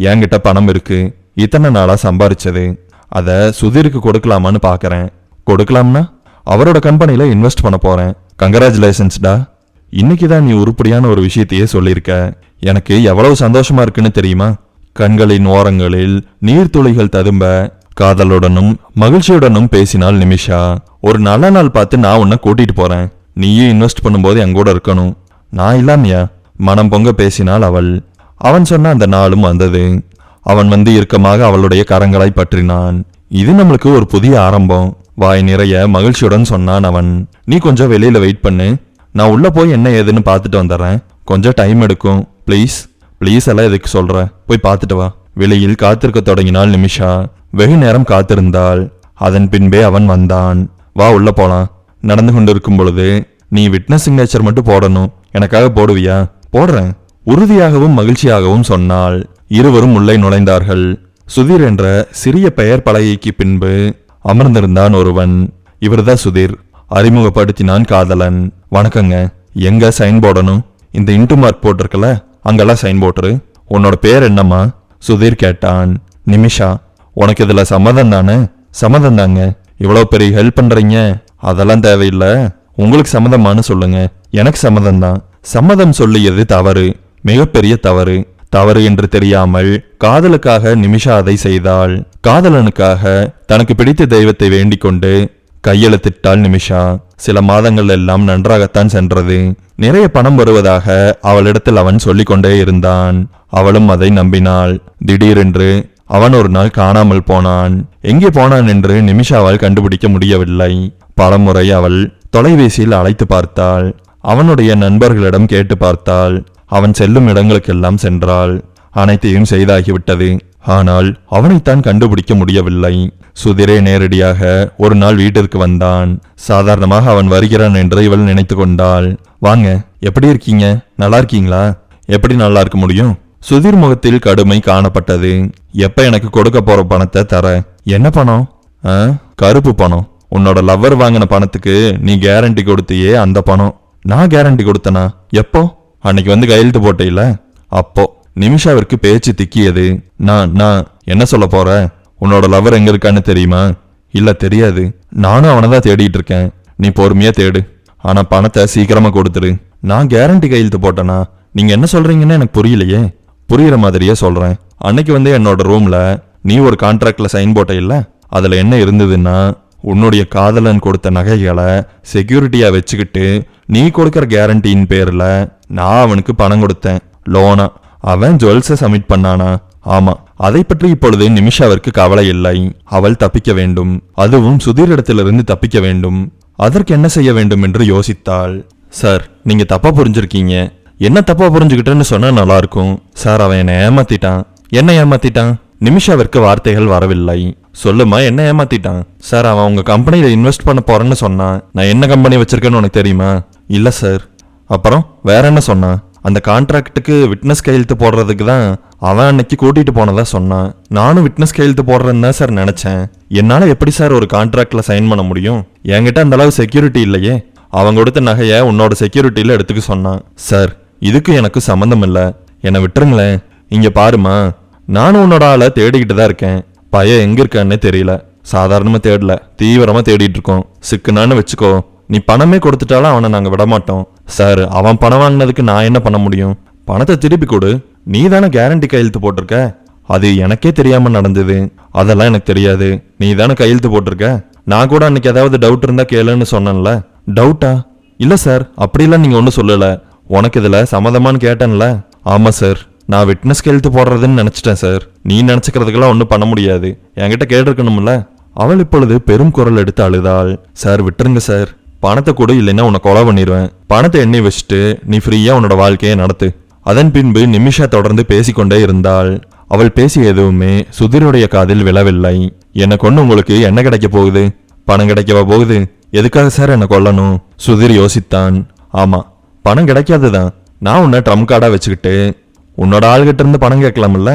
என்கிட்ட பணம் இருக்கு, இத்தனை நாளா சம்பாரிச்சது. அதை சுதீருக்கு கொடுக்கலாமான்னு பார்க்கறேன். கொடுக்கலாம்னா அவரோட கம்பெனியில இன்வெஸ்ட் பண்ண போறேன். கங்க்ராச்சுலேஷன்ஸ்டா. இன்னைக்கு தான் நீ உருப்படியான ஒரு விஷயத்தையே சொல்லியிருக்க. எனக்கு எவ்வளவு சந்தோஷமா இருக்குன்னு தெரியுமா? கண்களின் ஓரங்களில் நீர்த்துளிகள் ததும்ப காதலுடனும் மகிழ்ச்சியுடனும் பேசினாள் நிமிஷா. ஒரு நல்ல நாள் பார்த்து நான் உன்னை கூட்டிட்டு போறேன். நீயும் இன்வெஸ்ட் பண்ணும்போது என் கூட இருக்கணும். நான் இல்லாமையா? மனம் பொங்க பேசினாள் அவள். அவன் சொன்ன அந்த நாளும் வந்தது. அவன் வந்து இறுக்கமாக அவளுடைய கரங்களை பற்றினான். இது நம்மளுக்கு ஒரு புதிய ஆரம்பம். வாய் நிறைய மகிழ்ச்சியுடன் சொன்னான் அவன். நீ கொஞ்சம் வெளியில வெயிட் பண்ணு, நான் உள்ள போய் என்ன ஏதுன்னு பார்த்துட்டு வந்துடுறேன். கொஞ்சம் டைம் எடுக்கும். ப்ளீஸ் ப்ளீஸ் எல்லாம் எதுக்கு சொல்ற, போய் பார்த்துட்டு வா. வெளியில் காத்திருக்க தொடங்கினாள் நிமிஷா. வெகு நேரம் காத்திருந்தாள். அதன் பின்பே அவன் வந்தான். வா உள்ள போலாம். நடந்து கொண்டிருக்கும் பொழுது, நீ விட்னஸ் சிக்னேச்சர் மட்டும் போடணும், எனக்காக போடுவியா? போடுறேன், உறுதியாகவும் மகிழ்ச்சியாகவும் சொன்னாள். இருவரும் உள்ளே நுழைந்தார்கள். சுதீர் என்ற சிறிய பெயர் பலகைக்கு பின்பு அமர்ந்திருந்தான் ஒருவன். இவர்தான் சுதீர், அறிமுகப்படுத்தினான் காதலன். வணக்கங்க, எங்க சைன் போடணும்? இந்த இன்டு மார்க் போட்டிருக்கல, அங்கெல்லாம் சைன் போட்டுரு. உன்னோட பேர் என்னம்மா? சுதீர் கேட்டான். நிமிஷா. உனக்கு இதுல சம்மதம் தானே? சம்மதம் தாங்க. இவ்வளவு பெரிய ஹெல்ப் பண்றீங்க, அதெல்லாம் தேவையில்லை. உங்களுக்கு சம்மதமானு சொல்லுங்க. எனக்கு சம்மதம் தான். சம்மதம் சொல்லியது தவறு, மிகப்பெரிய தவறு. தவறு என்று தெரியாமல் காதலுக்காக நிமிஷா அதை செய்தாள். காதலனுக்காக தனக்கு பிடித்த தெய்வத்தை வேண்டிக் கொண்டு கையெழுத்திட்டாள் நிமிஷா. சில மாதங்கள் எல்லாம் நன்றாகத்தான் சென்றது. நிறைய பணம் வருவதாக அவளிடத்தில் அவன் சொல்லிக் கொண்டே இருந்தான். அவளும் அதை நம்பினாள். திடீரென்று அவன் ஒரு நாள் காணாமல் போனான். எங்கே போனான் என்று நிமிஷாவால் கண்டுபிடிக்க முடியவில்லை. பலமுறை அவள் தொலைபேசியில் அழைத்து பார்த்தாள். அவனுடைய நண்பர்களிடம் கேட்டு பார்த்தாள். அவன் செல்லும் இடங்களுக்கெல்லாம் சென்றாள். அனைத்தையும் செய்தாகிவிட்டது. ஆனால் அவனைத்தான் கண்டுபிடிக்க முடியவில்லை. சுதிரே நேரடியாக ஒரு நாள் வீட்டிற்கு வந்தான். சாதாரணமாக அவன் வருகிறான் என்று இவள் நினைத்து கொண்டாள். வாங்க, எப்படி இருக்கீங்க? நல்லா இருக்கீங்களா? எப்படி நல்லா இருக்க முடியும்? சுதீர் முகத்தில் கடுமை காணப்பட்டது. எப்ப எனக்கு கொடுக்க போற பணத்தை தர? என்ன பணம்? கருப்பு பணம். உன்னோட லவ்வர் வாங்கின பணத்துக்கு நீ கேரண்டி கொடுத்தியே, அந்த பணம். நான் கேரண்டி கொடுத்தனா? எப்போ? அன்னைக்கு வந்து கையெழுத்து போட்டேல, அப்போ. நிமிஷாவிற்கு பேச்சு திக்கியது. நான் என்ன சொல்ல போற? உன்னோட லவ்வர் எங்க இருக்கான்னு தெரியுமா? இல்ல, தெரியாது. நானும் அவனை தான் தேடிட்டு இருக்கேன். நீ பொறுமையா தேடு, ஆனா பணத்தை சீக்கிரமா கொடுத்துரு. நான் கேரண்டி கையெழுத்து போட்டேனா? நீங்க என்ன சொல்றீங்கன்னு எனக்கு புரியலையே. புரியுற மாதிரியே சொல்றேன். அன்னைக்கு வந்து என்னோட ரூம்ல நீ ஒரு கான்ட்ராக்ட்ல சைன் போட்ட இல்ல, அதுல என்ன இருந்ததுன்னா, உன்னுடைய காதலன் கொடுத்த நகைகளை செக்யூரிட்டியா வச்சுக்கிட்டு நீ கொடுக்கற கேரண்டியின் பேர்ல நான் அவனுக்கு பணம் கொடுத்தேன், லோனா. அவன் ஜுவல்ஸை சப்மிட் பண்ணானா? ஆமா. அதை பற்றி இப்பொழுது நிமிஷாவிற்கு கவலை இல்லை. அவள் தப்பிக்க வேண்டும், அதுவும் சுதீரிடத்திலிருந்து தப்பிக்க வேண்டும். அதற்கு என்ன செய்ய வேண்டும் என்று யோசித்தாள். சார், நீங்க தப்பா புரிஞ்சிருக்கீங்க. என்ன தப்பா புரிஞ்சுக்கிட்டேன்னு சொன்னா நல்லா இருக்கும். சார், அவன் என்னை ஏமாத்திட்டான். என்ன ஏமாத்திட்டான்? நிமிஷாவிற்கு வார்த்தைகள் வரவில்லை. சொல்லுமா, என்ன ஏமாத்திட்டான்? சார், அவன் உங்க கம்பெனியில இன்வெஸ்ட் பண்ண போறேன்னு சொன்னான். நான் என்ன கம்பெனி வச்சிருக்கேன்னு உனக்கு தெரியுமா? இல்ல சார். அப்புறம் வேற என்ன சொன்னான்? அந்த கான்ட்ராக்டுக்கு விட்னஸ் கையெழுத்து போடுறதுக்கு தான் அவன் அன்னைக்கு கூட்டிட்டு போனதா சொன்னான். நானும் விட்னஸ் கையெழுத்து போடுறேன்னு தான் சார் நினைச்சேன். என்னால எப்படி சார் ஒரு கான்ட்ராக்ட்ல சைன் பண்ண முடியும்? என்கிட்ட அந்த அளவு செக்யூரிட்டி இல்லையே. அவன் கொடுத்த நகையை உன்னோட செக்யூரிட்டியில எடுத்துக்க சொன்னான். சார், இதுக்கு எனக்கு சம்மந்தம் இல்லை, என்னை விட்டுருங்களேன். இங்க பாருமா, நானும் உன்னோட ஆளை தேடிக்கிட்டு தான் இருக்கேன். பையன் எங்க இருக்கான்னே தெரியல. சாதாரணமா தேடல, தீவிரமா தேடிட்டு இருக்கோம். சிக்குனான்னு வச்சுக்கோ. நீ பணமே கொடுத்துட்டாலும் அவனை நாங்க விடமாட்டோம். சார், அவன் பணம் வாங்கினதுக்கு நான் என்ன பண்ண முடியும்? பணத்தை திருப்பி கொடு. நீ தானே கேரண்டி கையெழுத்து போட்டிருக்க. அது எனக்கே தெரியாம நடந்தது. அதெல்லாம் எனக்கு தெரியாது. நீ தானே கையெழுத்து போட்டிருக்க. நான் கூட அன்னைக்கு ஏதாவது டவுட் இருந்தா கேளுன்னு சொன்னேன்ல. டவுட்டா? இல்ல சார், அப்படிலாம் நீங்க ஒன்னும் சொல்லல. உனக்கு இதுல சம்மதமானு கேட்டேன்ல. ஆமா சார், நான் விட்னஸ் கையெழுத்து போடுறதுன்னு நினைச்சிட்டேன் சார். நீ நினைச்சுக்கிறதுக்கெல்லாம் ஒன்னும் பண்ண முடியாது. என்கிட்ட கேட்டிருக்கணும்ல. அவள் இப்பொழுது பெரும் குரல் எடுத்து அழுதாள். சார், விட்டுருங்க சார். பணத்தை கூட இல்லைன்னா உன்னை கொலை பண்ணிடுவேன். பணத்தை எண்ணி வச்சுட்டு நீ ஃப்ரீயா உன்னோட வாழ்க்கையை நடத்து. அதன் பின்பு நிமிஷா தொடர்ந்து பேசிக்கொண்டே இருந்தாள். அவள் பேசிய எதுவுமே சுதீருடைய காதில் விழவில்லை. என்னை கொண்டு உங்களுக்கு என்ன கிடைக்க போகுது? பணம் கிடைக்கவா போகுது? எதுக்காக சார் என்னை கொல்லணும்? சுதீர் யோசித்தான். ஆமா, பணம் கிடைக்காதுதான். நான் உன்னை ட்ரம் கார்டா வச்சுக்கிட்டு உன்னோட ஆள்கிட்ட இருந்து பணம் கேட்கலாம்ல.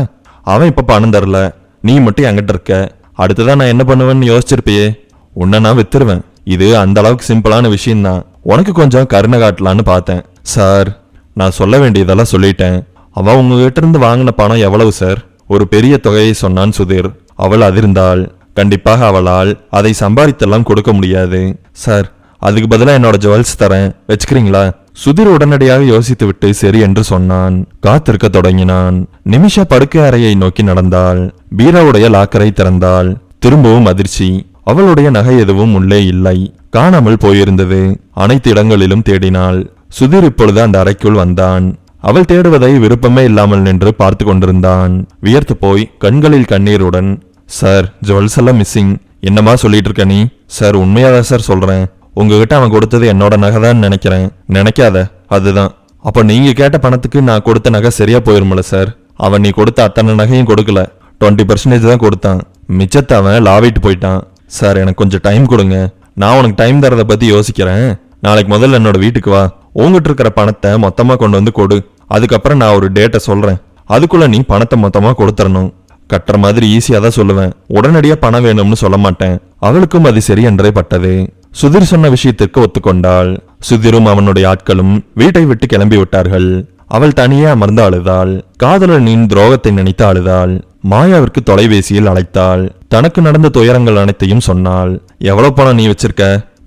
அவன் இப்ப பணம் தரல, நீ மட்டும் என்கிட்ட இருக்க. அடுத்ததான் நான் என்ன பண்ணுவேன்னு யோசிச்சிருப்பியே. உன்னை நான் வித்துருவேன். இது அந்த அளவுக்கு சிம்பிளான விஷயம்தான். உனக்கு கொஞ்சம் கருணை காட்டலான்னு பார்த்தேன். சார், நான் சொல்ல வேண்டியதெல்லாம் சொல்லிட்டேன். அவன் உங்ககிட்ட இருந்து வாங்கின பணம் எவ்வளவு சார்? ஒரு பெரிய தொகையை சொன்னான் சுதீர். அவள் அதிர்ந்தாள். கண்டிப்பாக அவளால் அதை சம்பாதித்தெல்லாம் கொடுக்க முடியாது. சார், அதுக்கு பதிலாக என்னோட ஜுவல்ஸ் தரேன், வச்சுக்கிறீங்களா? சுதீர் உடனடியாக யோசித்துவிட்டு சரி என்று சொன்னான். காத்திருக்க தொடங்கினான். நிமிஷா படுக்கை அறையை நோக்கி நடந்தாள். பீராவுடைய லாக்கரை திறந்தாள். திரும்பவும் அதிர்ச்சி. அவளுடைய நகை எதுவும் உள்ளே இல்லை. காணாமல் போயிருந்தது. அனைத்து இடங்களிலும் தேடினாள். சுதீர் இப்பொழுது அந்த அறைக்குள் வந்தான். அவள் தேடுவதை விருப்பமே இல்லாமல் நின்று பார்த்து கொண்டிருந்தான். வியர்த்து போய் கண்களில் கண்ணீருடன், சார், ஜுவல்ஸ் எல்லாம் மிஸ்ஸிங். என்னமா சொல்லிட்டு இருக்க நீ? சார், உண்மையாதான் சார் சொல்றேன். உங்ககிட்ட அவன் கொடுத்தது என்னோட நகை தான் நினைக்கிறேன். நினைக்காத, அதுதான். அப்ப நீங்க கேட்ட பணத்துக்கு நான் கொடுத்த நகை சரியா போயிருமல சார்? அவன் நீ கொடுத்த அத்தனை நகையும் கொடுக்கல, 20% தான் கொடுத்தான். மிச்சத்தை அவன் லாவிட்டு போயிட்டான். சார், எனக்கு கொஞ்சம் டைம் கொடுங்க. நான் உனக்கு டைம் தரதை பத்தி யோசிக்கிறேன். நாளைக்கு முதல்ல என்னோட வீட்டுக்கு வா. உங்ககிட்ட இருக்கிற பணத்தை மொத்தமா கொண்டு வந்து கொடு. அதுக்கப்புறம் நான் ஒரு டேட்டை சொல்றேன். அதுக்குள்ள நீ பணத்தை மொத்தமா கொடுத்துடணும். கட்டுற மாதிரி ஈஸியா தான் சொல்லுவேன். உடனடியா பணம் வேணும்னு சொல்ல மாட்டேன். அவளுக்கும் அது சரி என்றே பட்டது. சுதீர் சொன்ன விஷயத்திற்கு ஒத்துக்கொண்டாள். சுதீரும் அவனுடைய ஆட்களும் வீட்டை விட்டு கிளம்பி விட்டார்கள். அவள் தனியே அமர்ந்து அழுதாள். காதலனின் துரோகத்தை நினைத்து அழுதாள். மாயாவிற்கு தொலைபேசியில் அழைத்தாள். தனக்கு நடந்த துயரங்கள் அனைத்தையும் சொன்னாள். எவ்வளவு பணம் நீ வச்சிருக்க?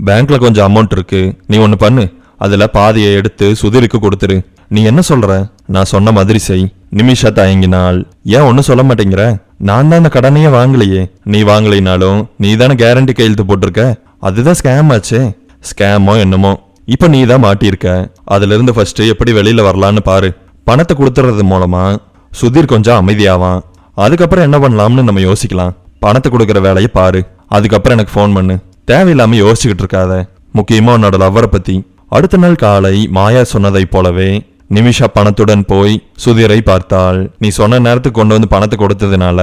பேங்க்ல கொஞ்சம் அமௌண்ட் இருக்கு. நீ ஒன்னு பண்ணு, அதுல பாதியை எடுத்து சுதீருக்கு கொடுத்துரு. நீ என்ன சொல்ற? நான் சொன்ன மாதிரி செய். நிமிஷா தயங்கினாள். ஏன் ஒன்னும் சொல்ல மாட்டேங்கிற? நான் தான் அந்த கடனையே வாங்கலையே. நீ வாங்கலைனாலும் நீ தானே கேரண்டி கையெழுத்து போட்டிருக்க. அதுதான் ஸ்கேம் ஆச்சே. ஸ்கேமோ என்னமோ, இப்ப நீ தான் மாட்டியிருக்க. அதுல இருந்து ஃபர்ஸ்ட் எப்படி வெளியில வரலான்னு பாரு. பணத்தை கொடுத்துறது மூலமா சுதீர் கொஞ்சம் அமைதியாவான். அதுக்கப்புறம் என்ன பண்ணலாம்னு நம்ம யோசிக்கலாம். பணத்தை கொடுக்கற வேலையை பாரு. அதுக்கப்புறம் எனக்கு ஃபோன் பண்ணு. தேவையில்லாம யோசிச்சுக்கிட்டு இருக்காத. முக்கியமா உன்னோட லவ்வரை பத்தி. அடுத்த நாள் காலை மாயா சொன்னதை போலவே நிமிஷா பணத்துடன் போய் சுதீரை பார்த்தாள். நீ சொன்ன நேரத்துக்கு கொண்டு வந்து பணத்தை கொடுத்ததுனால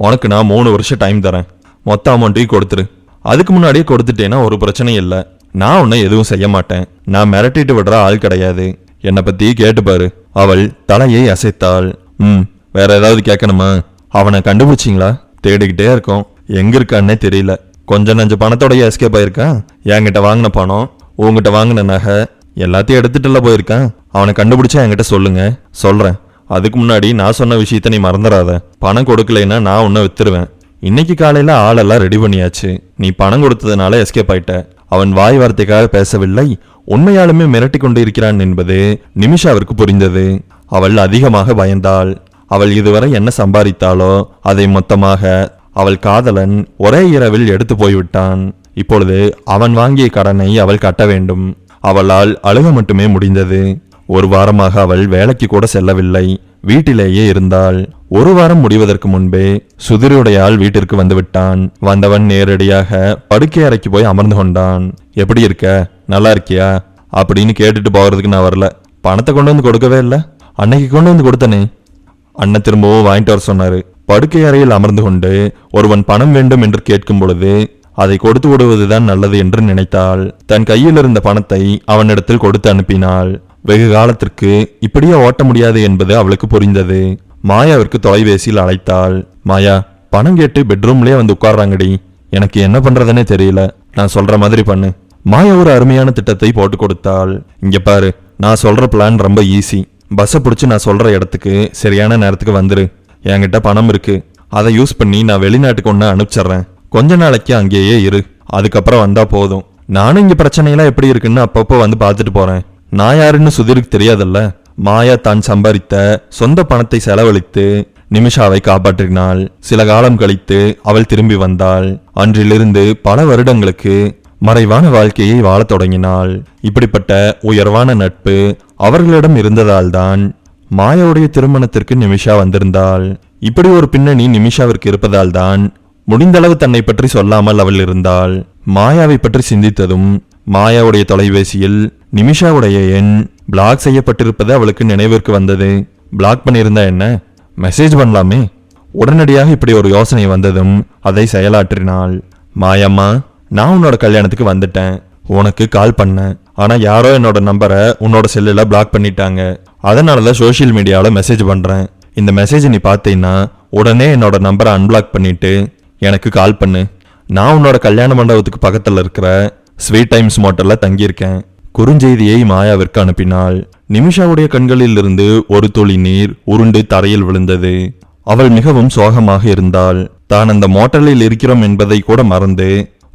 உனக்கு நான் 3 வருஷம் டைம் தரேன். மொத்த அமௌண்ட்டையும் கொடுத்துரு. அதுக்கு முன்னாடியே கொடுத்துட்டேன்னா ஒரு பிரச்சனையும் இல்லை. நான் உன்னை எதுவும் செய்ய மாட்டேன். நான் மிரட்டிட்டு விடுற ஆள் கிடையாது. என்னை பத்தி கேட்டுப்பாரு. அவள் தலையை அசைத்தாள். வேற ஏதாவது கேட்கணுமா? அவனை கண்டுபிடிச்சிங்களா? தேடிக்கிட்டே இருக்கோம். எங்க இருக்கான்னே தெரியல. கொஞ்சம் நஞ்ச பணத்தோடைய எஸ்கேப் ஆயிருக்கான். என்கிட்ட வாங்கின பணம், உங்ககிட்ட வாங்கின நகை எல்லாத்தையும் எடுத்துட்டுல போயிருக்கான். அவனை கண்டுபிடிச்சா என்கிட்ட சொல்லுங்க, சொல்றேன். அதுக்கு முன்னாடி நான் சொன்ன விஷயத்த நீ மறந்துடாத. பணம் கொடுக்கலைன்னா நான் உன்னை வித்துருவேன். இன்னைக்கு காலையில ஆளெல்லாம் ரெடி பண்ணியாச்சு. நீ பணம் கொடுத்ததுனால எஸ்கேப் ஆயிட்ட. அவன் வாய் வார்த்தைக்காக பேசவில்லை, உண்மையாலுமே மிரட்டி கொண்டு இருக்கிறான் என்பது நிமிஷாவிற்கு புரிந்தது. அவள் அதிகமாக பயந்தாள். அவள் இதுவரை என்ன சம்பாதித்தாளோ அதை மொத்தமாக அவள் காதலன் ஒரே இரவில் எடுத்து போய்விட்டான். இப்பொழுது அவன் வாங்கிய கடனை அவள் கட்ட வேண்டும். அவளால் அழுக மட்டுமே முடிந்தது. 1 வாரமாக அவள் வேலைக்கு கூட செல்லவில்லை. வீட்டிலேயே இருந்தாள். 1 வாரம் முடிவதற்கு முன்பே சுதிருடைய ஆள் வீட்டிற்கு வந்து விட்டான். வந்தவன் நேரடியாக படுக்கை அறைக்கு போய் அமர்ந்து கொண்டான். எப்படி இருக்க, நல்லா இருக்கியா அப்படின்னு கேட்டுட்டு போகிறதுக்கு நான் வரல. பணத்தை கொண்டு வந்து கொடுக்கவே இல்லை. அன்னைக்கு கொண்டு வந்து கொடுத்தனே. அண்ணன் திரும்பவும் வாங்கிட்டு வர சொன்னாரு. படுக்கை அறையில் அமர்ந்து கொண்டு ஒருவன் பணம் வேண்டும் என்று கேட்கும் பொழுது அதை கொடுத்து விடுவதுதான் நல்லது என்று நினைத்தாள். தன் கையில் இருந்த பணத்தை அவனிடத்தில் கொடுத்து அனுப்பினாள். வெகு காலத்திற்கு இப்படியே ஓட்ட முடியாது என்பது அவளுக்கு புரிந்தது. மாயாவிற்கு தொலைபேசியில் அழைத்தாள். மாயா, பணம் கேட்டு பெட்ரூம்லயே வந்து உட்கார்றாங்கடி. எனக்கு என்ன பண்றதுன்னே தெரியல. நான் சொல்ற மாதிரி பண்ணு. மாயா ஒரு அருமையான திட்டத்தை போட்டு கொடுத்தாள். இங்க பாரு, நான் சொல்ற பிளான் ரொம்ப ஈஸி. பஸ்ஸை பிடிச்சி நான் சொல்ற இடத்துக்கு சரியான நேரத்துக்கு வந்துரு. என்கிட்ட பணம் இருக்கு. அதை யூஸ் பண்ணி நான் வெளிநாட்டுக்கு ஒன்று அனுப்பிச்சிட்றேன். கொஞ்ச நாளைக்கு அங்கேயே இரு. அதுக்கப்புறம் வந்தா போதும். நானும் இங்க பிரச்சனையெல்லாம் எப்படி இருக்குன்னு அப்பப்போ வந்து பார்த்துட்டு போறேன். நான் யாருன்னு சுதீருக்கு தெரியாதல்ல. மாயா தான் சம்பாதித்த சொந்த பணத்தை செலவழித்து நிமிஷாவை காப்பாற்றினாள். சில காலம் கழித்து அவள் திரும்பி வந்தாள். அன்றிலிருந்து பல வருடங்களுக்கு மறைவான வாழ்க்கையை வாழத் தொடங்கினாள். இப்படிப்பட்ட உயர்வான நட்பு அவர்களிடம் இருந்ததால்தான் மாயாவுடைய திருமணத்திற்கு நிமிஷா வந்திருந்தாள். இப்படி ஒரு பின்னணி நிமிஷாவிற்கு இருப்பதால் தான் முடிந்தளவு தன்னை பற்றி சொல்லாமல் அவள் இருந்தாள். மாயாவை பற்றி சிந்தித்ததும் மாயாவுடைய தொலைபேசியில் நிமிஷாவுடைய எண் பிளாக் செய்யப்பட்டிருப்பது அவளுக்கு நினைவிற்கு வந்தது. பிளாக் பண்ணியிருந்தா என்ன, மெசேஜ் பண்ணலாமே. உடனடியாக இப்படி ஒரு யோசனை வந்ததும் அதை செயலாற்றினாள். மாயம்மா, நான் உன்னோட கல்யாணத்துக்கு வந்துட்டேன். உனக்கு கால் பண்ணேன். ஆனா யாரோ என்னோட நம்பரை உன்னோட செல்லுல பிளாக் பண்ணிட்டாங்க. அதனாலதான் சோசியல் மீடியாவில் மெசேஜ் பண்றேன். இந்த மெசேஜ் நீ பார்த்தீங்கன்னா உடனே என்னோட நம்பரை அன்பிளாக் பண்ணிட்டு எனக்கு கால் பண்ணு. நான் உன்னோட கல்யாண மண்டபத்துக்கு பக்கத்துல இருக்கிற ஸ்வீட் டைம்ஸ் மோட்டல்ல தங்கியிருக்கேன். குறுஞ்செய்தியை மாயாவிற்கு அனுப்பினாள். நிமிஷாவுடைய கண்களில் இருந்து ஒரு துளி நீர் உருண்டு தரையில் விழுந்தது. அவள் மிகவும் சோகமாக இருந்தாள். தான் அந்த மோட்டலில் இருக்கிறோம் என்பதை கூட மறந்து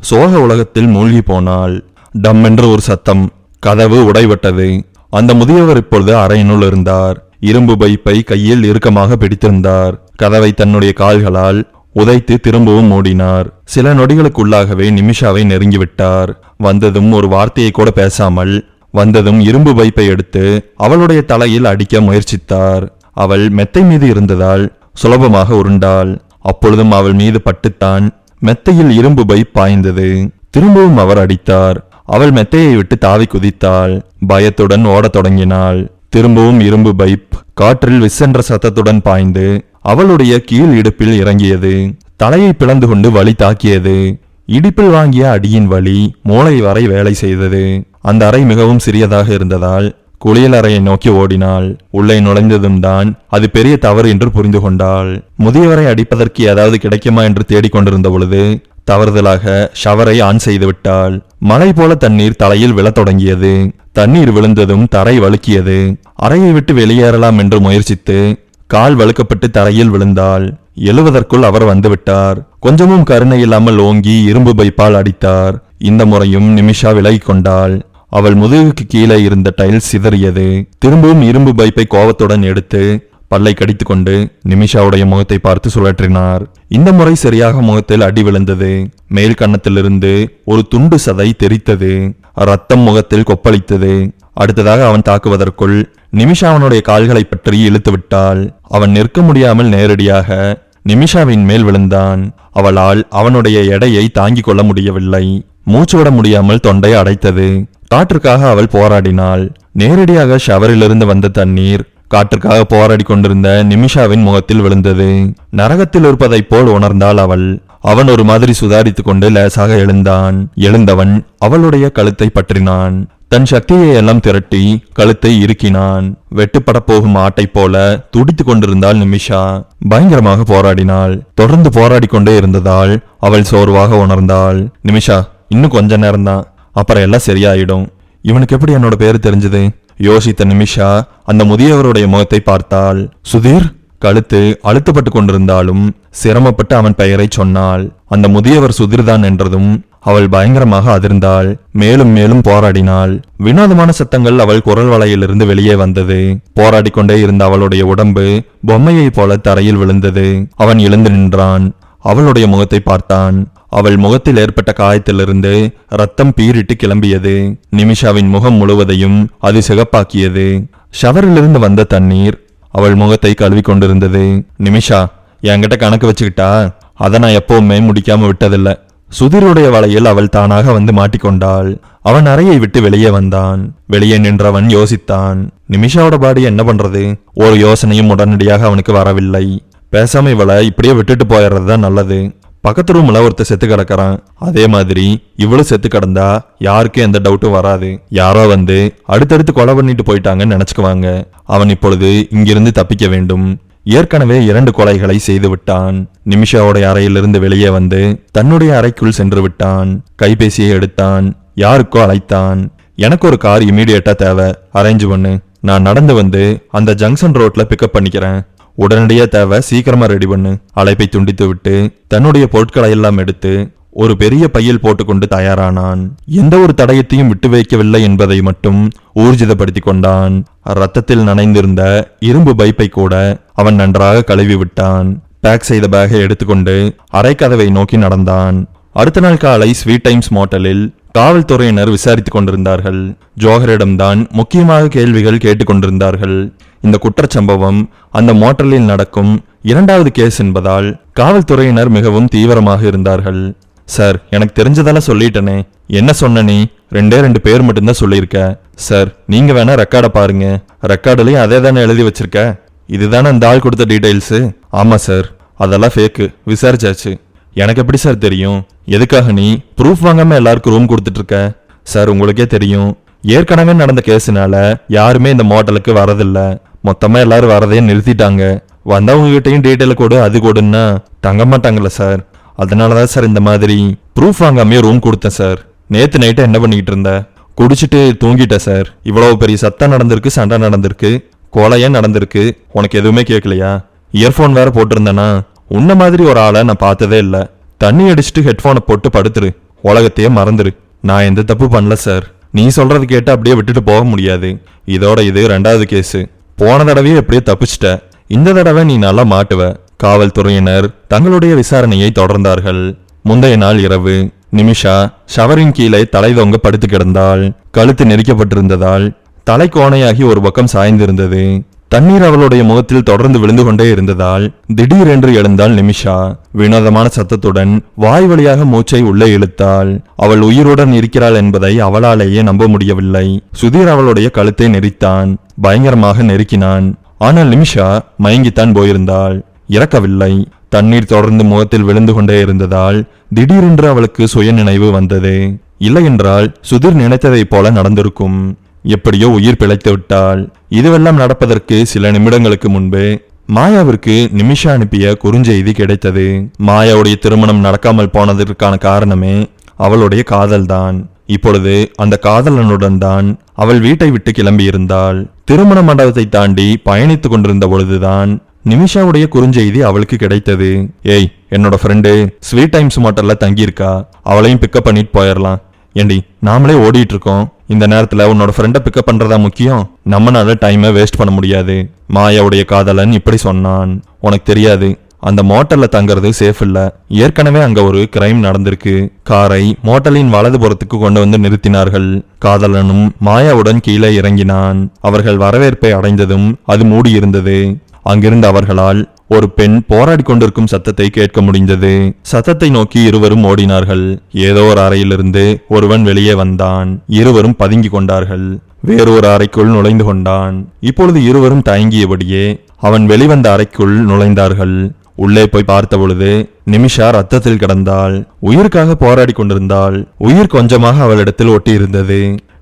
சோக உலகத்தில் மூழ்கி போனாள். டம் என்று ஒரு சத்தம். கதவு உடைபட்டது. அந்த முதியவர் இப்பொழுது அறையினுள் இருந்தார். இரும்பு பைப்பை கையில் இறுக்கமாக பிடித்திருந்தார். கதவை தன்னுடைய கால்களால் உதைத்து திரும்பவும் மூடினார். சில நொடிகளுக்குள்ளாகவே நிமிஷாவை நெருங்கிவிட்டார். வந்ததும் ஒரு வார்த்தையை கூட பேசாமல் வந்ததும் இரும்பு பைப்பை எடுத்து அவளுடைய தலையில் அடிக்க முயற்சித்தார். அவள் மெத்தை மீது இருந்ததால் சுலபமாக உருண்டாள். அப்பொழுதும் அவள் மீது பட்டுத்தான் மெத்தையில் இரும்பு பைப் பாய்ந்தது. திரும்பவும் அவர் அடித்தார். அவள் மெத்தையை விட்டு தாவி குதித்தாள். பயத்துடன் ஓடத் தொடங்கினாள். திரும்பவும் இரும்பு பைப் காற்றில் விசென்ற சத்தத்துடன் பாய்ந்து அவளுடைய கீழ் இடுப்பில் இறங்கியது. தலையை பிளந்து கொண்டு வலி தாக்கியது. இடுப்பில் வாங்கிய அடியின் வலி மூளை வரை வேலை செய்தது. அந்த அறை மிகவும் சிறியதாக இருந்ததால் குளியல் அறையை நோக்கி ஓடினாள். உள்ளே நுழைந்ததும் தான் அது பெரிய தவறு என்று புரிந்து கொண்டாள். முதியவரை அடிப்பதற்கு ஏதாவது கிடைக்குமா என்று தேடிக்கொண்டிருந்த பொழுது தவறுதலாக ஷவரை ஆன் செய்து விட்டாள். மழை போல தண்ணீர் தலையில் விழத் தொடங்கியது. தண்ணீர் விழுந்ததும் தரை வழுக்கியது. அறையை விட்டு வெளியேறலாம் என்று முயற்சித்து கால் வழுக்கப்பட்டு தரையில் விழுந்தாள். எழுவதற்குள் அவர் வந்துவிட்டார். கொஞ்சமும் கருணை இல்லாமல் ஓங்கி இரும்பு பைப்பால் அடித்தார். இந்த முறையும் நிமிஷா விலகிக் கொண்டாள். அவள் முதுகுக்கு கீழே இருந்த டைல்ஸ் சிதறியது. திரும்பவும் இரும்பு பைப்பை கோவத்துடன் எடுத்து பல்லை கடித்து கொண்டு நிமிஷாவுடைய முகத்தை பார்த்து சுழற்றினார். இந்த முறை சரியாக முகத்தில் அடி விழுந்தது. மேல் கன்னத்திலிருந்து ஒரு துண்டு சதை தெரித்தது. ரத்தம் முகத்தில் கொப்பளித்தது. அடுத்ததாக அவன் தாக்குவதற்குள் நிமிஷா அவனுடைய கால்களை பற்றி இழுத்து விட்டாள். அவன் நிற்க முடியாமல் நேரடியாக நிமிஷாவின் மேல் விழுந்தான். அவளால் அவனுடைய எடையை தாங்கிக் கொள்ள முடியவில்லை. மூச்சு விட முடியாமல் தொண்டை அடைத்தது. காற்றுக்காக அவள் போராடினாள். நேரடியாக ஷவரிலிருந்து வந்த தண்ணீர் காற்றுக்காக போராடி கொண்டிருந்த நிமிஷாவின் முகத்தில் விழுந்தது. நரகத்தில் இருப்பதைப் போல் உணர்ந்தாள் அவள். அவன் ஒரு மாதிரி சுதாரித்துக் கொண்டு லேசாக எழுந்தவன் அவளுடைய கழுத்தை பற்றினான். தன் சக்தியை எல்லாம் திரட்டி கழுத்தை இறுக்கினான். வெட்டுப்பட போகும் ஆட்டை போல துடித்து கொண்டிருந்தாள் நிமிஷா. பயங்கரமாக போராடினாள். தொடர்ந்து போராடி கொண்டே இருந்ததால் அவள் சோர்வாக உணர்ந்தாள். நிமிஷா, இன்னும் கொஞ்ச நேரம்தான், அப்புறம் எல்லாம் சரியாயிடும். இவனுக்கு எப்படி என்னோட பேரு தெரிஞ்சது? யோசித்த நிமிஷா அந்த முதியவருடைய முகத்தை பார்த்தாள். சுதீர். கழுத்து அழுத்தப்பட்டு கொண்டிருந்தாலும் சிரமப்பட்டு அவன் பெயரை சொன்னாள். அந்த முதியவர் சுதீர்தான் என்றதும் அவள் பயங்கரமாக அதிர்ந்தாள். மேலும் மேலும் போராடினாள். வினோதமான சத்தங்கள் அவள் குரல் வளையிலிருந்து வெளியே வந்தது. போராடி கொண்டே இருந்த அவளுடைய உடம்பு பொம்மையை போல தரையில் விழுந்தது. அவன் எழுந்து நின்றான். அவளுடைய முகத்தை பார்த்தான். அவள் முகத்தில் ஏற்பட்ட காயத்திலிருந்து ரத்தம் பீரிட்டு கிளம்பியது. நிமிஷாவின் முகம் முழுவதையும் அது சிகப்பாக்கியது. ஷவரிலிருந்து வந்த தண்ணீர் அவள் முகத்தை கழுவி கொண்டிருந்தது. நிமிஷா, என்கிட்ட கணக்கு வச்சுக்கிட்டா? அதை நான் எப்பவுமே முடிக்காம விட்டதில்லை. சுதீருடைய வலையில் அவள் தானாக வந்து மாட்டிக்கொண்டாள். அவன் அறையை விட்டு வெளியே வந்தான். வெளியே நின்றவன் யோசித்தான். நிமிஷாவோட பாடி என்ன பண்றது? ஒரு யோசனையும் உடனடியாக அவனுக்கு வரவில்லை. பேசாம இவளை இப்படியே விட்டுட்டு போயிடுறதுதான் நல்லது. பக்கத்து ரூம்ல ஒருத்தர் செத்து கிடக்கிறான். அதே மாதிரி இவ்வளவு செத்து கிடந்தா யாருக்கும் எந்த டவுட்டும் வராது. யாரோ வந்து அடுத்தடுத்து கொலை பண்ணிட்டு போயிட்டாங்கன்னு நினைச்சுக்குவாங்க. அவன் இப்பொழுது இங்கிருந்து தப்பிக்க வேண்டும். ஏற்கனவே 2 கொலைகளை செய்து விட்டான். நிமிஷாவோட அறையிலிருந்து வெளியே வந்து தன்னுடைய அறைக்குள் சென்று விட்டான். கைபேசியை எடுத்தான். யாருக்கோ அழைத்தான். எனக்கு ஒரு கார் இமீடியட்டா தேவை, அரேஞ்ச் பண்ணு. நான் நடந்து வந்து அந்த ஜங்ஷன் ரோட்ல பிக்கப் பண்ணிக்கிறேன். உடனடியா தேவை, சீக்கிரமா ரெடி பண்ணு. அழைப்பை துண்டித்து விட்டு தன்னுடைய பொருட்களை எல்லாம் எடுத்து ஒரு பெரிய பையில் போட்டுக்கொண்டு தயாரானான். எந்த ஒரு தடயத்தையும் விட்டு வைக்கவில்லை என்பதை மட்டும் ஊர்ஜிதப்படுத்தி கொண்டான். ரத்தத்தில் நனைந்திருந்த இரும்பு பைப்பை கூட அவன் நன்றாக கழுவி விட்டான். பேக் செய்த பேகை எடுத்துக்கொண்டு அரைக்கதவை நோக்கி நடந்தான். அடுத்த நாள் காலை ஸ்வீட் டைம்ஸ் மோட்டலில் காவல்துறையினர் விசாரித்துக் கொண்டிருந்தார்கள். ஜோஹரிடம்தான் முக்கியமாக கேள்விகள் கேட்டுக்கொண்டிருந்தார்கள். இந்த குற்றச்சம்பவம் அந்த மோட்டலில் நடக்கும் 2வது கேஸ் என்பதால் காவல்துறையினர் மிகவும் தீவிரமாக இருந்தார்கள். சார், எனக்கு தெரிஞ்சதெல்லாம் சொல்லிட்டனே. என்ன சொன்ன நீ? 2 பேர் மட்டும்தான் சொல்லியிருக்க. சார், நீங்க வேணா ரெக்கார்டை பாருங்க. ரெக்கார்டுலயும் அதே தானே எழுதி வச்சிருக்க. இதுதானே அந்த ஆள் கொடுத்த டீடைல்ஸ்? ஆமா சார், அதெல்லாம் ஃபேக்கு. விசாரிச்சாச்சு. எனக்கு எப்படி சார் தெரியும்? எதுக்காக நீ ப்ரூஃப் வாங்காம எல்லாருக்கும் ரூம் கொடுத்துட்டு இருக்க? சார், உங்களுக்கே தெரியும், ஏற்கனவே நடந்த கேஸுனால யாருமே இந்த மோட்டலுக்கு வரதில்ல. மொத்தமா எல்லாரும் வரதையே நிறுத்திட்டாங்க. வந்தவங்க கிட்டையும் டீட்டெயில் கொடு, அது கொடுன்னா தங்க மாட்டாங்கல்ல சார். அதனாலதான் சார் இந்த மாதிரி ப்ரூஃப் வாங்காமே ரூம் கொடுத்தேன் சார். நேத்து நைட்டு என்ன பண்ணிக்கிட்டு இருந்த? குடிச்சிட்டு தூங்கிட்டேன் சார். இவ்வளவு பெரிய சத்தம் நடந்திருக்கு, சண்டை நடந்திருக்கு, கொலையே நடந்திருக்கு, உனக்கு எதுவுமே கேட்கலையா? இயர்போன் வேற போட்டிருந்தேனா? உன்ன மாதிரி ஒரு ஆளை நான் பார்த்ததே இல்லை. தண்ணி அடிச்சுட்டு ஹெட்ஃபோனை போட்டு படுத்துரு, உலகத்தையே மறந்துரு. நான் எந்த தப்பு பண்ணல சார். நீ சொல்றது கேட்டு அப்படியே விட்டுட்டு போக முடியாது. இதோட இது 2வது கேஸு. போன தடவையே எப்படியே தப்பிச்சிட்ட, இந்த தடவை நீ நல்லா மாட்டுவ. காவல்துறையினர் தங்களுடைய விசாரணையை தொடர்ந்தார்கள். முந்தைய நாள் இரவு நிமிஷா ஷவரின் கீழே தலை தொங்க படுத்து கிடந்தாள். கழுத்து நெரிக்கப்பட்டிருந்ததால் தலை கோணையாகி ஒரு பக்கம் சாய்ந்திருந்தது. தண்ணீர் அவளுடைய முகத்தில் தொடர்ந்து விழுந்து கொண்டே இருந்ததால் திடீரென்று எழுந்தாள் நிமிஷா. வினோதமான சத்தத்துடன் வாய் வழியாக மூச்சை உள்ளே இழுத்தாள். அவள் உயிருடன் இருக்கிறாள் என்பதை அவளாலேயே நம்ப முடியவில்லை. சுதீர் அவளுடைய கழுத்தை நெரித்தான், பயங்கரமாக நெருக்கினான். ஆனால் நிமிஷா மயங்கித்தான் போயிருந்தாள், இறக்கவில்லை. தண்ணீர் தொடர்ந்து முகத்தில் விழுந்து கொண்டே இருந்ததால் திடீரென்று அவளுக்கு சுய நினைவு வந்தது. இல்லையென்றால் சுதீர் நினைத்ததைப் போல நடந்திருக்கும். எப்படியோ உயிர் பிழைத்து விட்டாள். இதுவெல்லாம் நடப்பதற்கு சில நிமிடங்களுக்கு முன்பு மாயாவிற்கு நிமிஷா அனுப்பிய குறுஞ்செய்தி கிடைத்தது. மாயாவுடைய திருமணம் நடக்காமல் போனதற்கான காரணமே அவளுடைய காதல்தான். இப்பொழுது அந்த காதலனுடன் தான் அவள் வீட்டை விட்டு கிளம்பியிருந்தாள். திருமண மண்டபத்தை தாண்டி பயணித்துக் கொண்டிருந்த பொழுதுதான் நிமிஷாவுடைய குறுஞ்செய்தி அவளுக்கு கிடைத்தது. ஏய், என்னோட ஃப்ரெண்டு ஸ்வீட் டைம்ஸ் மோட்டர்ல தங்கியிருக்கா, அவளையும் பிக்கப் பண்ணிட்டு போயிடலாம். ஏண்டி, நாமளே ஓடிட்டு இருக்கோம், இந்த நேரத்துல உன்னோட ஃப்ரெண்டை பிக்கப் பண்றதா முக்கியம்? நம்மளால டைமை வேஸ்ட் பண்ண முடியாது. மாயாவுடைய காதலன் இப்படி சொன்னான். உனக்கு தெரியாது, அந்த மோட்டல்ல தங்கறது சேஃப் இல்ல. ஏற்கனவே அங்க ஒரு கிரைம் நடந்திருக்கு. காரை மோட்டலின் வலது புறத்துக்கு கொண்டு வந்து நிறுத்தினார்கள். காதலனும் மாயாவுடன் கீழே இறங்கினான். அவர்கள் வரவேற்பை அடைந்ததும் அது மூடியிருந்தது. அங்கிருந்து அவர்களால் ஒரு பெண் போராடி கொண்டிருக்கும் சத்தத்தை கேட்க முடிந்தது. சத்தத்தை நோக்கி இருவரும் ஓடினார்கள். ஏதோ ஒரு அறையிலிருந்து ஒருவன் வெளியே வந்தான். இருவரும் பதுங்கி கொண்டார்கள். வேறொரு அறைக்குள் நுழைந்து கொண்டான். இப்பொழுது இருவரும் தயங்கியபடியே அவன் வெளிவந்த அறைக்குள் நுழைந்தார்கள். உள்ளே போய் பார்த்த பொழுது நிமிஷா ரத்தத்தில் கிடந்தாள். உயிருக்காக போராடி கொண்டிருந்தாள். உயிர் கொஞ்சமாக அவளிடத்தில் ஒட்டி இருந்தது.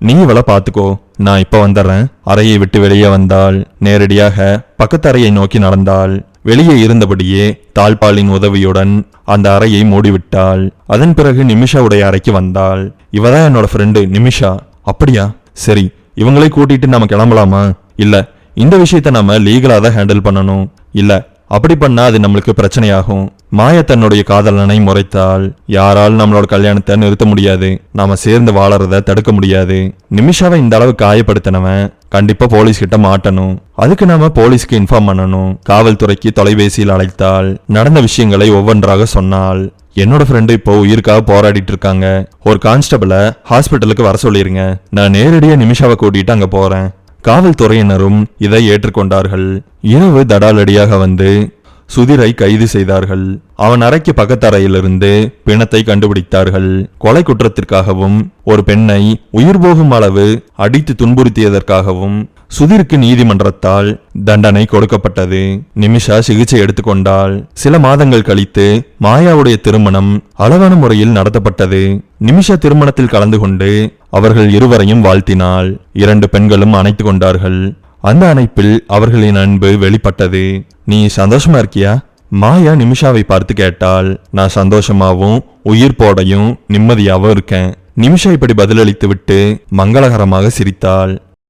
நீ இவளை பாத்துக்கோ, நான் இப்ப வந்துடுறேன். அறையை விட்டு வெளியே வந்தாள். நேரடியாக பக்கத்து அறையை நோக்கி நடந்தாள். வெளியே இருந்தபடியே தாழ்பாலின் உதவியுடன் அந்த அறையை மூடிவிட்டாள். அதன் பிறகு நிமிஷாவுடைய அறைக்கு வந்தாள். இவதான் என்னோட ஃப்ரெண்டு நிமிஷா. அப்படியா, சரி, இவங்களை கூட்டிட்டு நம்ம கிளம்பலாமா? இல்ல, இந்த விஷயத்த நம்ம லீகலா தான் ஹேண்டில் பண்ணணும். இல்ல, அப்படி பண்ணா அது நம்மளுக்கு பிரச்சனையாகும். மாயா தன்னுடைய காதலனை முறைத்தாள். யாரால் நம்மளோட கல்யாணத்தை நிறுத்த முடியாது, நாம சேர்ந்து வாழறத தடுக்க முடியாது. நிமிஷாவை இந்த அளவு காயப்படுத்தினவன் கண்டிப்பா போலீஸ் கிட்ட மாட்டணும். அதுக்கு நாம போலீஸ்க்கு இன்ஃபார்ம் பண்ணணும். காவல்துறைக்கு தொலைபேசியில் அழைத்தாள். நடந்த விஷயங்களை ஒவ்வொன்றாக சொன்னாள். என்னோட ஃப்ரெண்டு இப்போ உயிருக்காக போராடிட்டு இருக்காங்க. ஒரு கான்ஸ்டபிளை ஹாஸ்பிட்டலுக்கு வர சொல்லிருங்க. நான் நேரடியா நிமிஷாவை கூட்டிட்டு அங்க போறேன். காவல்துறையினரும் இதை ஏற்றுக்கொண்டார்கள். இரவு தடாலடியாக வந்து சுதிரை கைது செய்தார்கள். அவன் அறைக்கு பக்கத்தறையிலிருந்து பிணத்தை கண்டுபிடித்தார்கள். கொலை குற்றத்திற்காகவும் ஒரு பெண்ணை உயிர் போகும் அளவு அடித்து துன்புறுத்தியதற்காகவும் சுதிருக்கு நீதிமன்றத்தால் தண்டனை கொடுக்கப்பட்டது. நிமிஷா சிகிச்சை எடுத்துக்கொண்டாள். சில மாதங்கள் கழித்து மாயாவுடைய திருமணம் அழகான முறையில் நடத்தப்பட்டது. நிமிஷா திருமணத்தில் கலந்து கொண்டு அவர்கள் இருவரையும் வாழ்த்தினாள். 2 பெண்களும் அணைத்து கொண்டார்கள். அந்த அணைப்பில் அவர்களின் அன்பு வெளிப்பட்டது. நீ சந்தோஷமா இருக்கியா? மாயா நிமிஷாவை பார்த்து கேட்டாள். நான் சந்தோஷமாவும் உயிர் போடையும் நிம்மதியாவும் இருக்கேன். நிமிஷா இப்படி பதிலளித்து விட்டு மங்களகரமாக சிரித்தாள்.